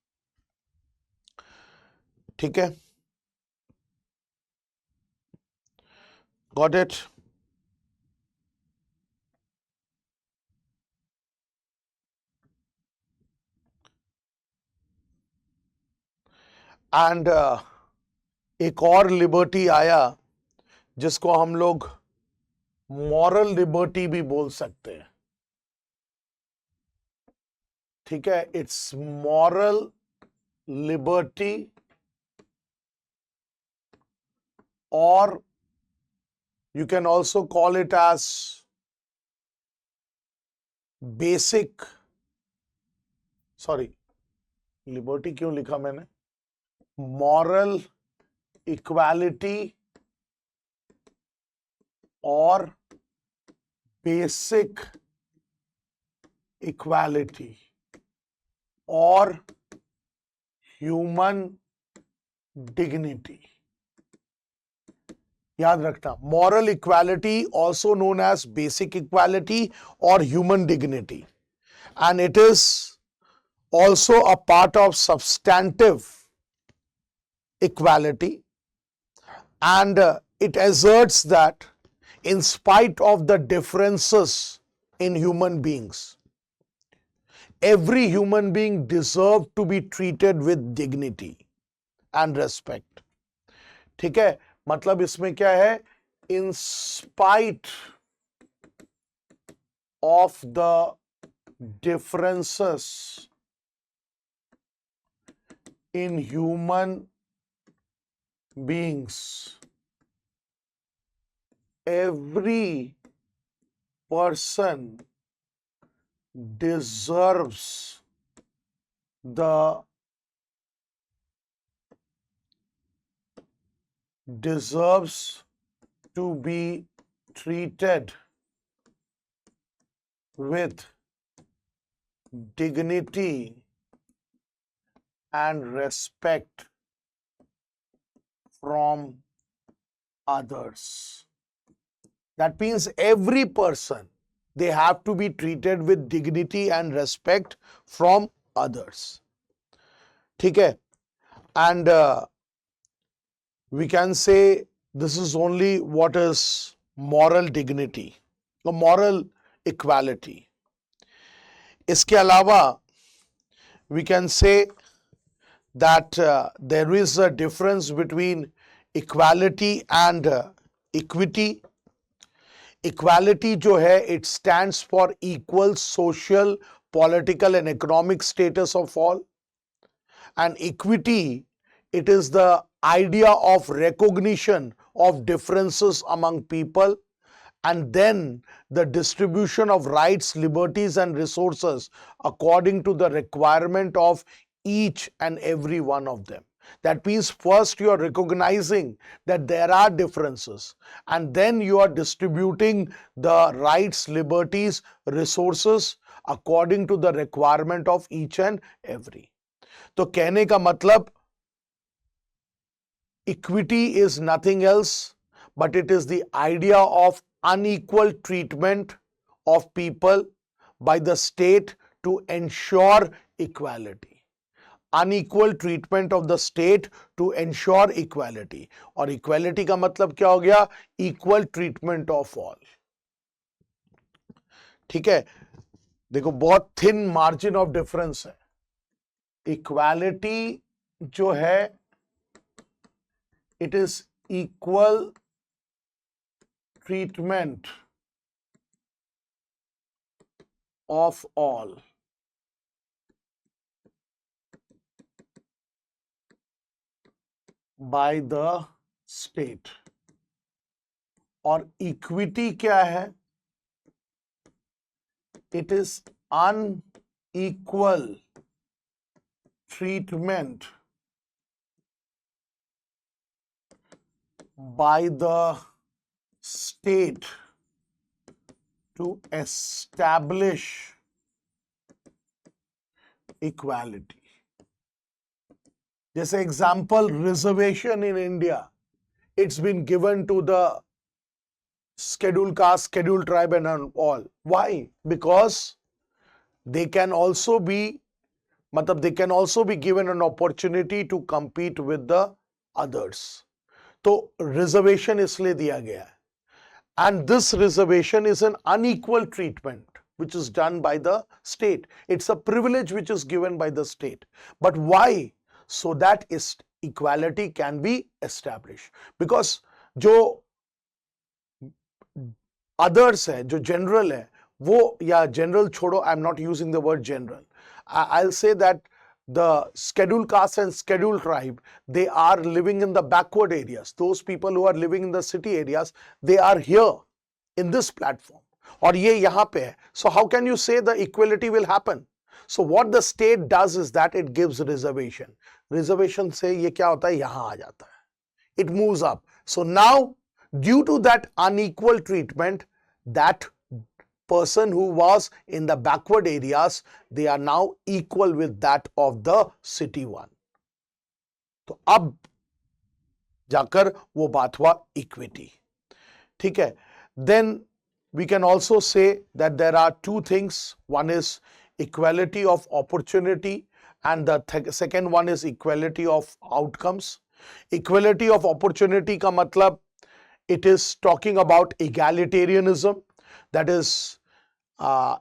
ठीक है? Got it? And एक और liberty आया जिसको हम लोग मॉरल लिबर्टी भी बोल सकते हैं. ठीक है? It's moral liberty, or you can also call it as basic, sorry, liberty क्यों लिखा मैंने? मॉरल इक्वालिटी और बेसिक इक्वालिटी और ह्यूमन डिग्निटी. याद रखना, moral equality also known as basic equality और human dignity, and it is also a part of substantive equality, and it asserts that in spite of the differences in human beings, every human being deserves to be treated with dignity and respect. ठीक है? मतलब इसमें क्या है? In spite of the differences in human beings, every person deserves to be treated with dignity and respect from others. That means every person, they have to be treated with dignity and respect from others. ठीक है? And we can say this is only what is moral dignity or moral equality. इसके अलावा we can say that there is a difference between equality and equity. Equality जो है, it stands for equal social, political and economic status of all. And equity, it is the idea of recognition of differences among people, and then the distribution of rights, liberties and resources according to the requirement of each and every one of them. That means first you are recognizing that there are differences, and then you are distributing the rights, liberties, resources according to the requirement of each and every. तो कहने का मतलब, equity is nothing else but it is the idea of unequal treatment of people by the state to ensure equality. Unequal treatment of the state to ensure equality. और equality का मतलब क्या हो गया? Equal treatment of all. ठीक है? देखो, बहुत thin margin of difference है. Equality जो है, it is equal treatment of all. By the state. और equity क्या है? It is unequal treatment by the state to establish equality. जैसे example, reservation in India, it's been given to the scheduled caste, scheduled tribe and all. Why? Because they can also be, they can also be given an opportunity to compete with the others. So reservation इसलिए दिया गया है. And this reservation is an unequal treatment which is done by the state. It's a privilege which is given by the state. But why? So that equality can be established. Because जो others है, जो general है, वो या general छोड़ो, I'm not using the word general. I'll say that the scheduled caste and scheduled tribe, they are living in the backward areas. Those people who are living in the city areas, they are here in this platform. और ये यहाँ पे है. So how can you say the equality will happen? So what the state does is that it gives reservation. Reservation से ये क्या होता है? यहाँ आ जाता है. It moves up. So now, due to that unequal treatment, that person who was in the backward areas, they are now equal with that of the city one. तो अब जाकर वो बात हुआ equity. ठीक है. Then we can also say that there are two things. One is equality of opportunity and the second one is equality of outcomes. Equality of opportunity का मतलब, it is talking about egalitarianism. That is,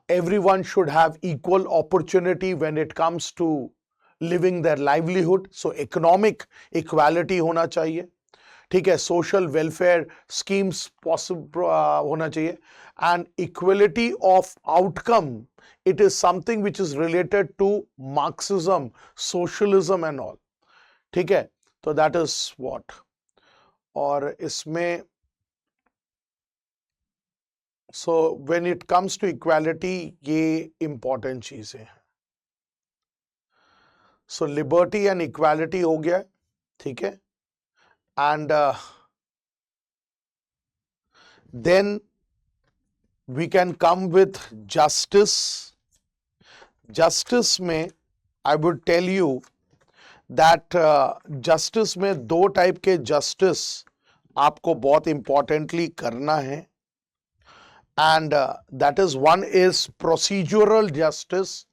everyone should have equal opportunity when it comes to living their livelihood. So economic equality होना चाहिए. ठीक है. Social welfare schemes possible होना चाहिए. And equality of outcome, it is something which is related to Marxism, socialism and all. ठीक है. तो that is what. और इसमें, so when it comes to equality, ये important चीजें हैं. So liberty and equality हो गया. ठीक है. And then we can come with justice. Justice में, I would tell you that justice में दो type के justice आपको बहुत importantly करना है. And that is, one is procedural justice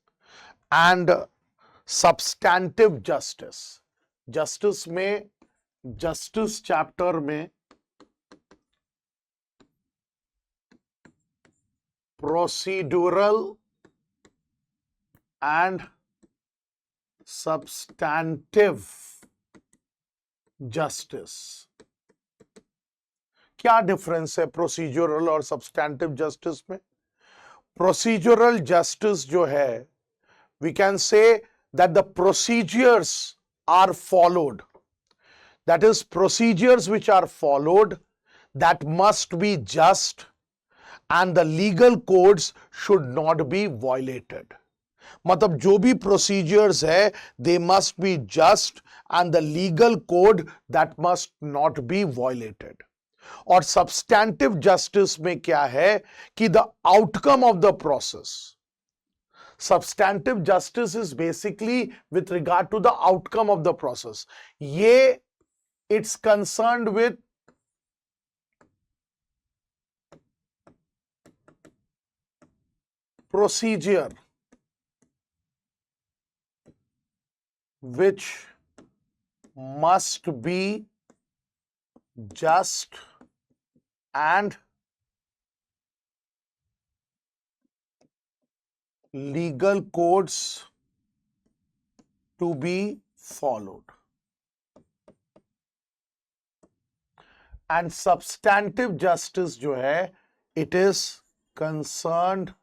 and substantive justice. Justice में, justice chapter में procedural and substantive justice. क्या डिफरेंस है प्रोसीजरल और सब्सटैंटिव जस्टिस में? प्रोसीजरल जस्टिस जो है, we can say that the procedures are followed. That is, procedures which are followed, that must be just and the legal codes should not be violated. मतलब जो भी procedures है, they must be just and the legal code that must not be violated. और substantive justice में क्या है कि the outcome of the process. Substantive justice is basically with regard to the outcome of the process. ये, it's concerned with procedure which must be just and legal codes to be followed. And substantive justice जो है, it is concerned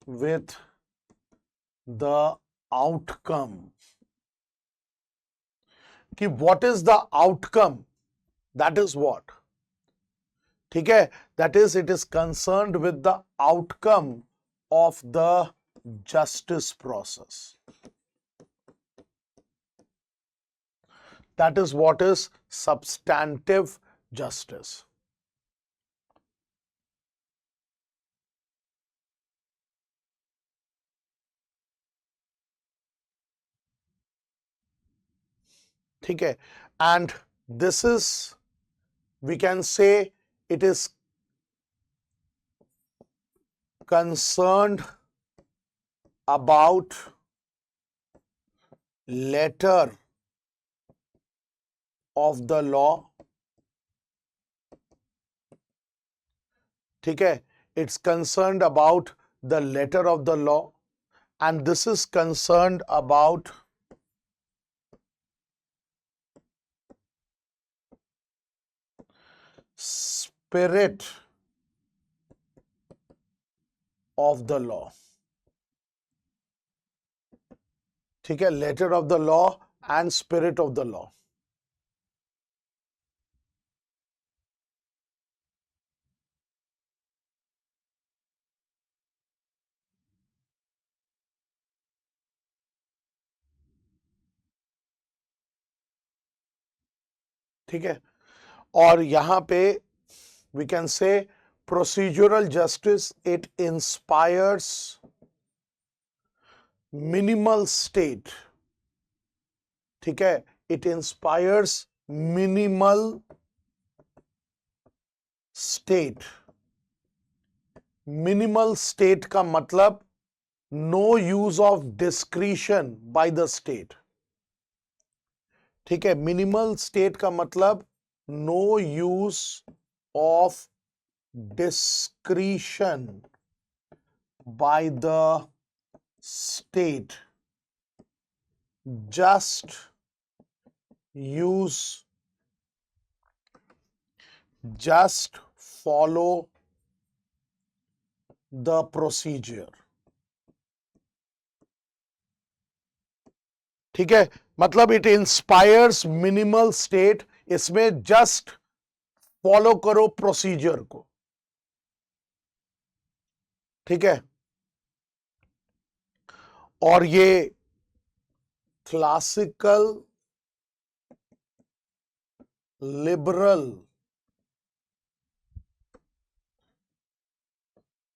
with the outcome. कि what is the outcome? That is what? ठीक है? That is, it is concerned with the outcome of the justice process. That is what is substantive justice. ठीक है, and this is, we can say it is concerned about letter of the law. ठीक है, it's concerned about the letter of the law, and this is concerned about spirit of the law. ठीक है, letter of the law and spirit of the law. ठीक है, और यहां पे we can say procedural justice, it inspires minimal state. ठीक है, it inspires minimal state. Minimal state का मतलब no use of discretion by the state. ठीक है, minimal state का मतलब no use of discretion by the state. Just follow the procedure. ठीक है, मतलब इट इंस्पायर्स मिनिमल स्टेट, इसमें जस्ट फॉलो करो प्रोसीजर को. ठीक है, और ये क्लासिकल लिबरल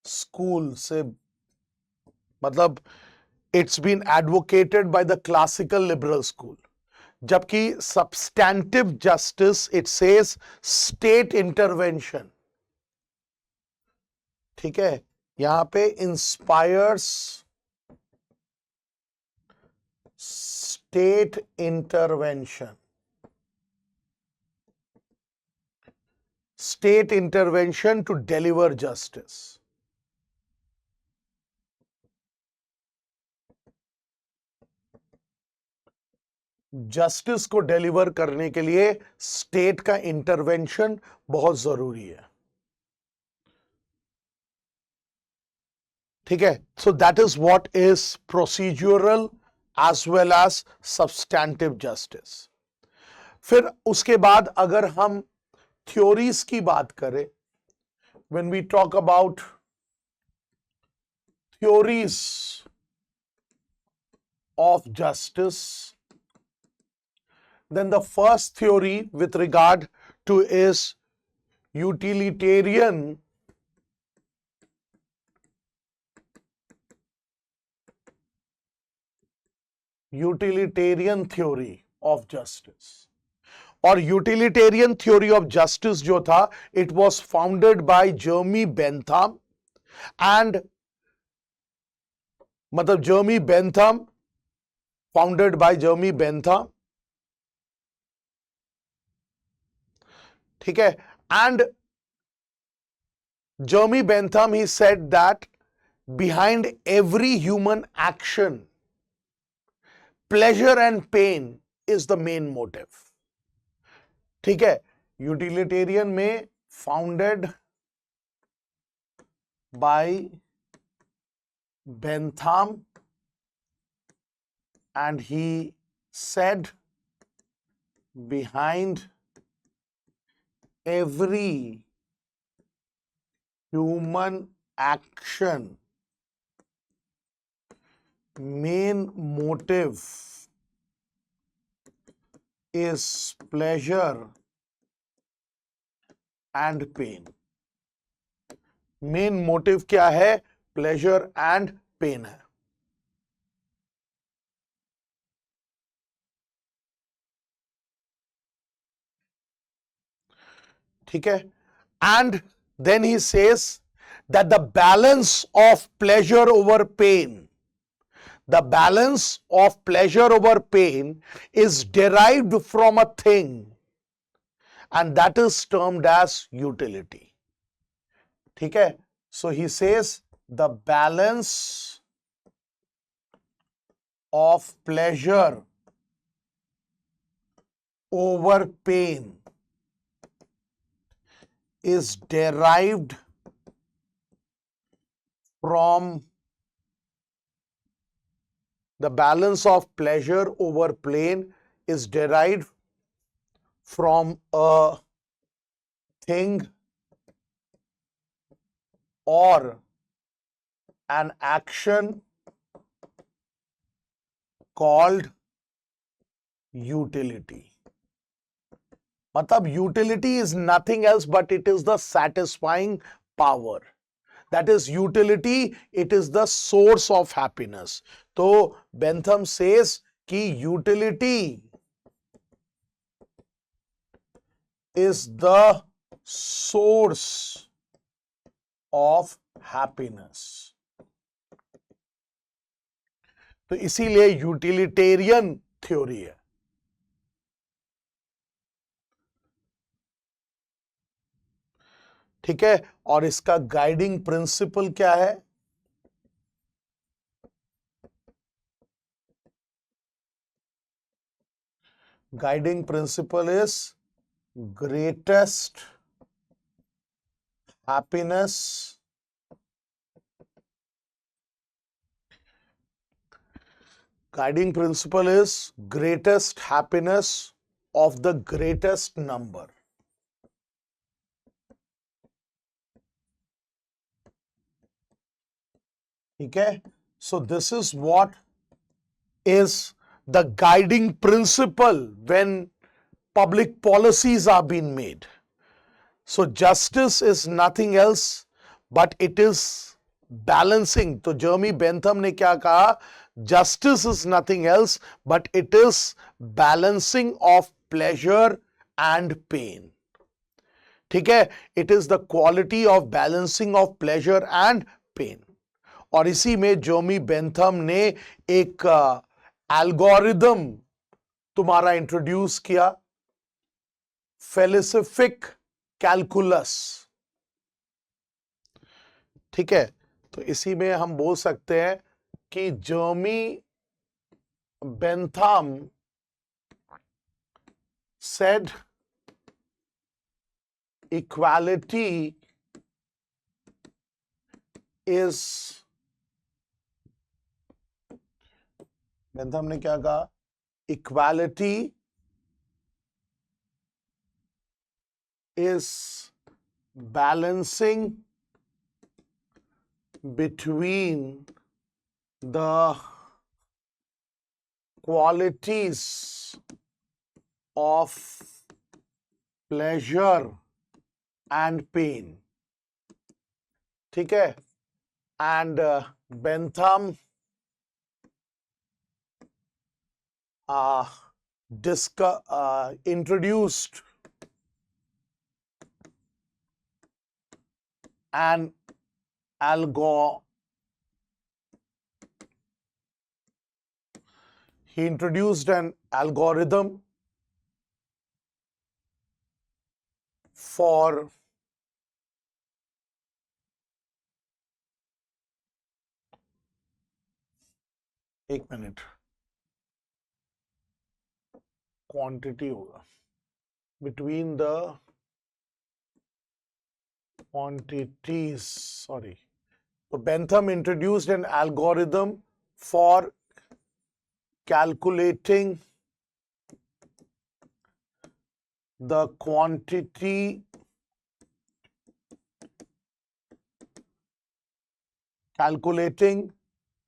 स्कूल से, मतलब it's been advocated by the classical liberal school. जबकि substantive justice it says state intervention. ठीक है, यहां पे inspires state intervention. State intervention to deliver justice. Justice को डिलीवर करने के लिए स्टेट का इंटरवेंशन बहुत जरूरी है. ठीक है, so that is what is procedural as well as substantive justice. फिर उसके बाद अगर हम थ्योरीज की बात करें, when we talk about theories of justice, then the first theory with regard to is utilitarian theory of justice. और utilitarian theory of justice जो था, it was founded by Jeremy Bentham, and मतलब Jeremy Bentham, founded by Jeremy Bentham. ठीक है, and Jeremy Bentham he said that behind every human action pleasure and pain is the main motive. ठीक है, utilitarian में founded by Bentham, and he said behind every human action main motive is pleasure and pain. Main motive क्या है? Pleasure and pen है. ठीक है, and then he says that the balance of pleasure over pain, the balance of pleasure over pain is derived from a thing, and that is termed as utility. ठीक है, so he says the balance of pleasure over pain is derived from the balance of pleasure over pain is derived from a thing or an action called utility. मतलब utility is nothing else but it is the satisfying power. That is utility, it is the source of happiness. तो Bentham says कि utility is the source of happiness. तो इसीलिए utilitarian theory है. ठीक है, और इसका गाइडिंग प्रिंसिपल क्या है? Guiding principal is greatest happiness guiding principle is greatest happiness of the greatest number. Okay, so this is what is the guiding principle when public policies are being made. So justice is nothing else but it is balancing. तो जर्मी Bentham ने क्या कहा? Justice is nothing else but it is balancing of pleasure and pain. ठीक है, it is the quality of balancing of pleasure and pain. और इसी में जर्मी Bentham ने एक एल्गोरिदम तुम्हारा इंट्रोड्यूस किया, फेलिसिफिक कैलकुलस. ठीक है, तो इसी में हम बोल सकते हैं कि Jeremy Bentham said equality is, Bentham ने क्या कहा? Equality is balancing between the qualities of pleasure and pain. ठीक है, and Bentham introduced an he introduced an algorithm for एक मिनट, क्वांटिटी होगा between the quantities, sorry. So Bentham introduced an algorithm for calculating the quantity, calculating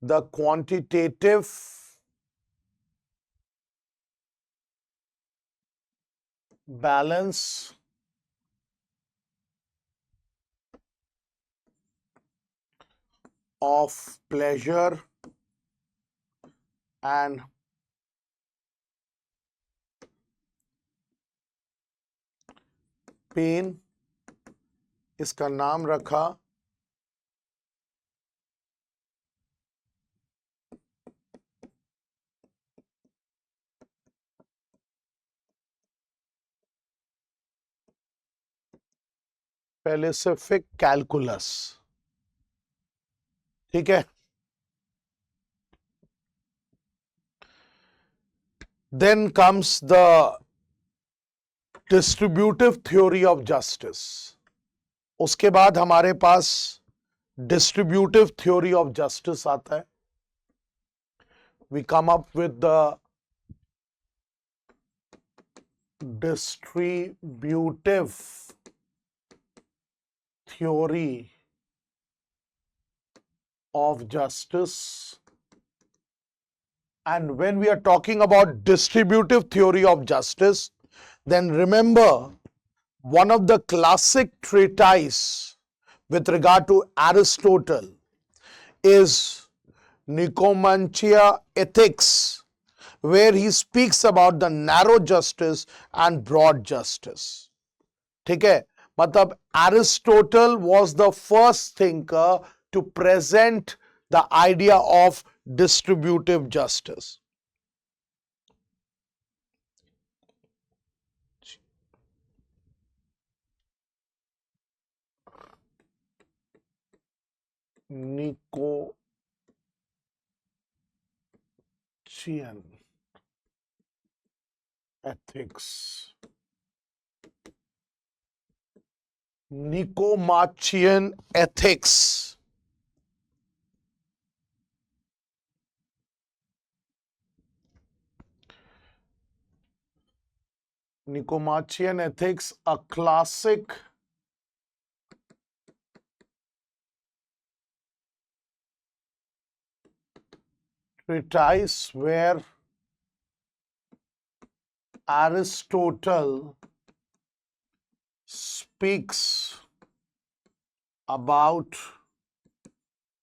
the quantitative balance of pleasure and pain इसका नाम रखा पैलिसिफिक calculus. ठीक है, then comes the distributive theory of justice. उसके बाद हमारे पास डिस्ट्रीब्यूटिव थ्योरी ऑफ जस्टिस आता है। We come up with the distributive theory of justice. And when we are talking about distributive theory of justice, then remember one of the classic treatise with regard to Aristotle is Nicomachean Ethics, where he speaks about the narrow justice and broad justice. ठीक है, मतलब Aristotle was the first thinker to present the idea of distributive justice. Nicomachean Ethics. Nicomachean Ethics. Nicomachean Ethics, a classic treatise where Aristotle speaks about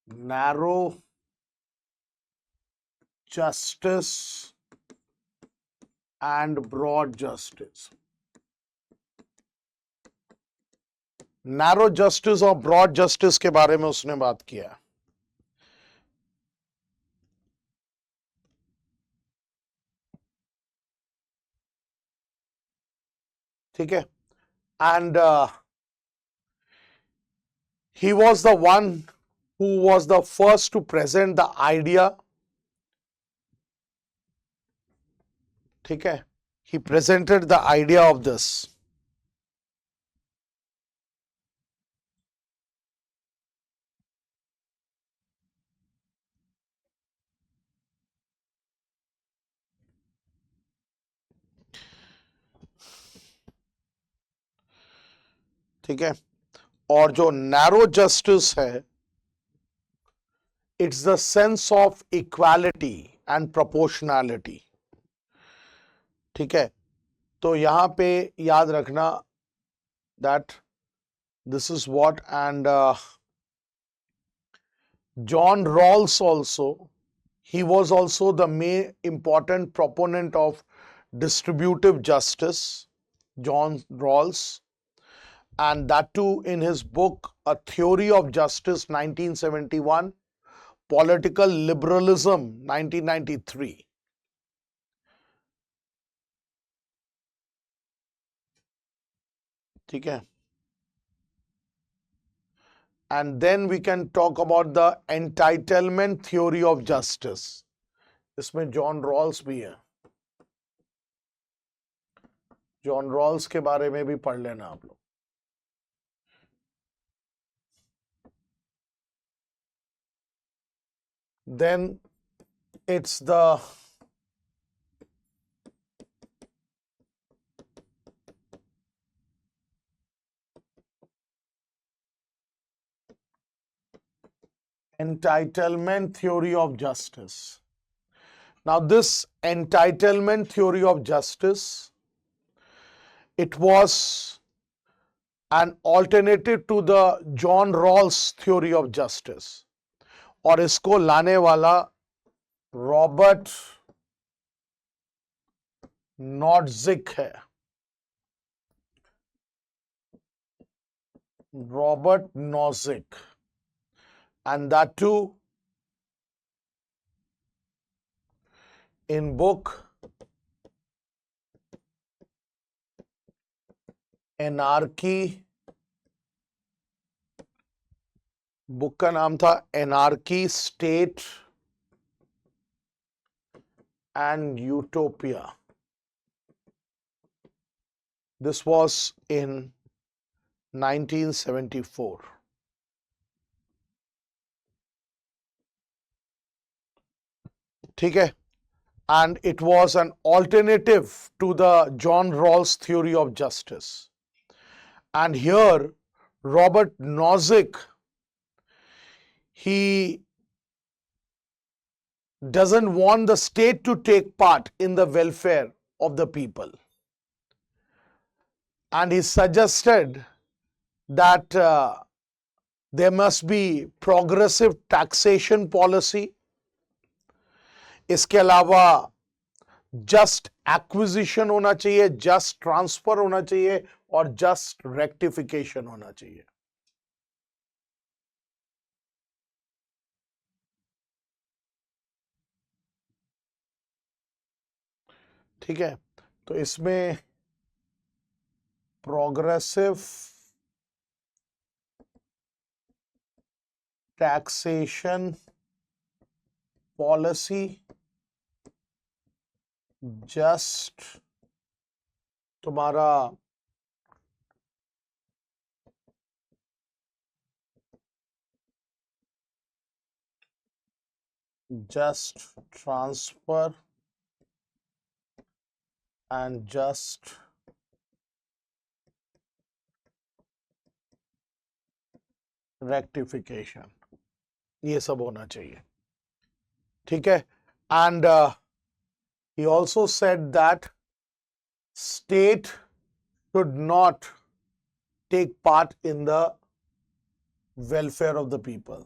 narrow justice and broad justice. Narrow justice और broad justice के बारे में उसने बात किया। ठीक है, and he was the one who was the first to present the idea. ठीक है, he presented the idea of this. ठीक है, और जो नैरो जस्टिस है, it's the sense of equality and proportionality. ठीक है, तो यहां पे याद रखना that this is what and John Rawls also, he was also the main important proponent of distributive justice, John Rawls, and that too in his book A Theory of Justice 1971, Political Liberalism 1993. ठीक है, and then we can talk about the entitlement theory of justice. इसमें John Rawls भी है, John Rawls के बारे में भी पढ़ लेना आप लोग। Then it's the entitlement theory of justice. Now this entitlement theory of justice, it was an alternative to the John Rawls theory of justice, और इसको लाने वाला रॉबर्ट नॉटजिक है। Robert Nozick, and that too in book Anarchy, book का नाम था anarchy, state and utopia. This was in 1974. ठीक है, and it was an alternative to the John Rawls theory of justice. And here Robert Nozick, he doesn't want the state to take part in the welfare of the people. And he suggested that there must be progressive taxation policy. इसके अलावा just acquisition होना चाहिए, just transfer होना चाहिए और just rectification होना चाहिए. ठीक है, तो इसमें प्रोग्रेसिव टैक्सेशन पॉलिसी, जस्ट तुम्हारा just transfer and just rectification, ये सब होना चाहिए. ठीक है, and he also said that state should not take part in the welfare of the people.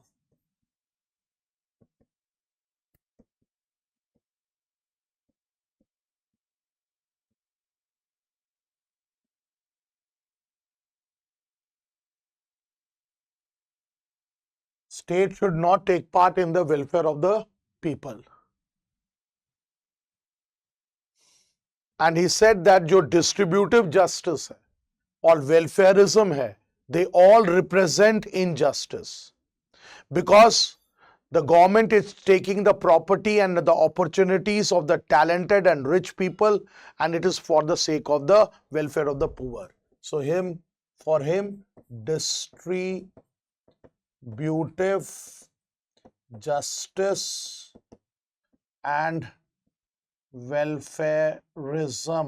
State should not take part in the welfare of the people. And he said that जो distributive justice है और welfareism है, they all represent injustice, because the government is taking the property and the opportunities of the talented and rich people, and it is for the sake of the welfare of the poor. So for him, distributive justice and welfareism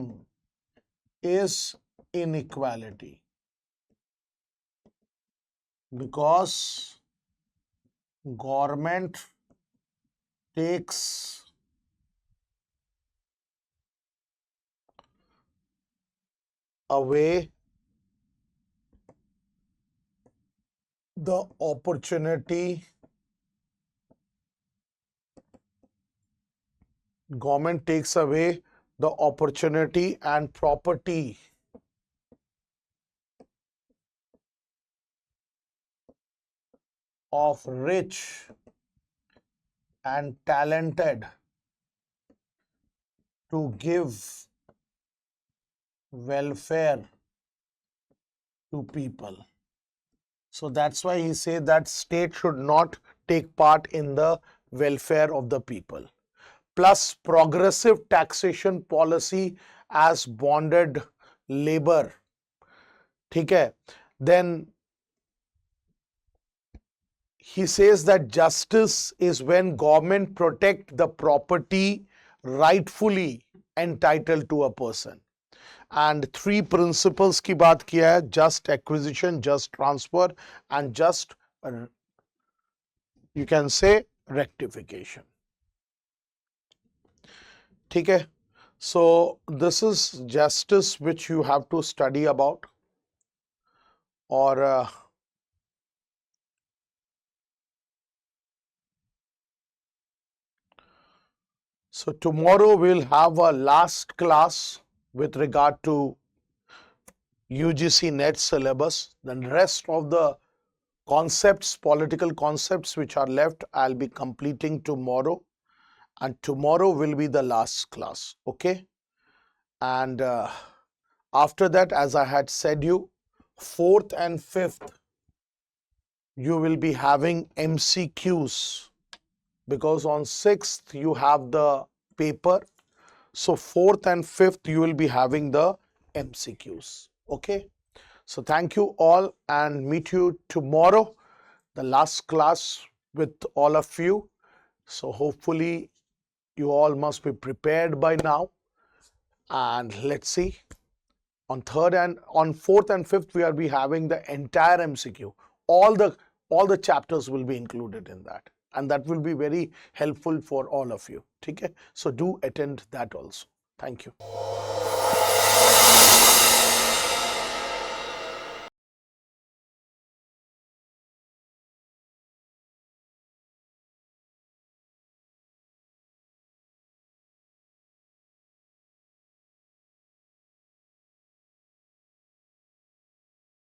is inequality, because government takes away the opportunity, government takes away the opportunity and property of rich and talented to give welfare to people. So that's why he said that state should not take part in the welfare of the people. Plus progressive taxation policy as bonded labor. ठीक है, then he says that justice is when government protect the property rightfully entitled to a person. And three principles की बात किया है: just acquisition, just transfer, and just, you can say, rectification. ठीक है, so this is justice which you have to study about. और so tomorrow we'll have a last class with regard to UGC NET syllabus. Then rest of the concepts, political concepts which are left, I'll be completing tomorrow. And tomorrow will be the last class. Okay. And after that, as I had said you, 4th and 5th, you will be having MCQs, because on 6th you have the paper. So 4th and 5th you will be having the MCQs. Okay. So thank you all and meet you tomorrow, the last class with all of you. So hopefully you all must be prepared by now. And let's see, on 4th and 5th we are be having the entire MCQ. All the chapters will be included in that, and that will be very helpful for all of you. Okay, so do attend that also. Thank you.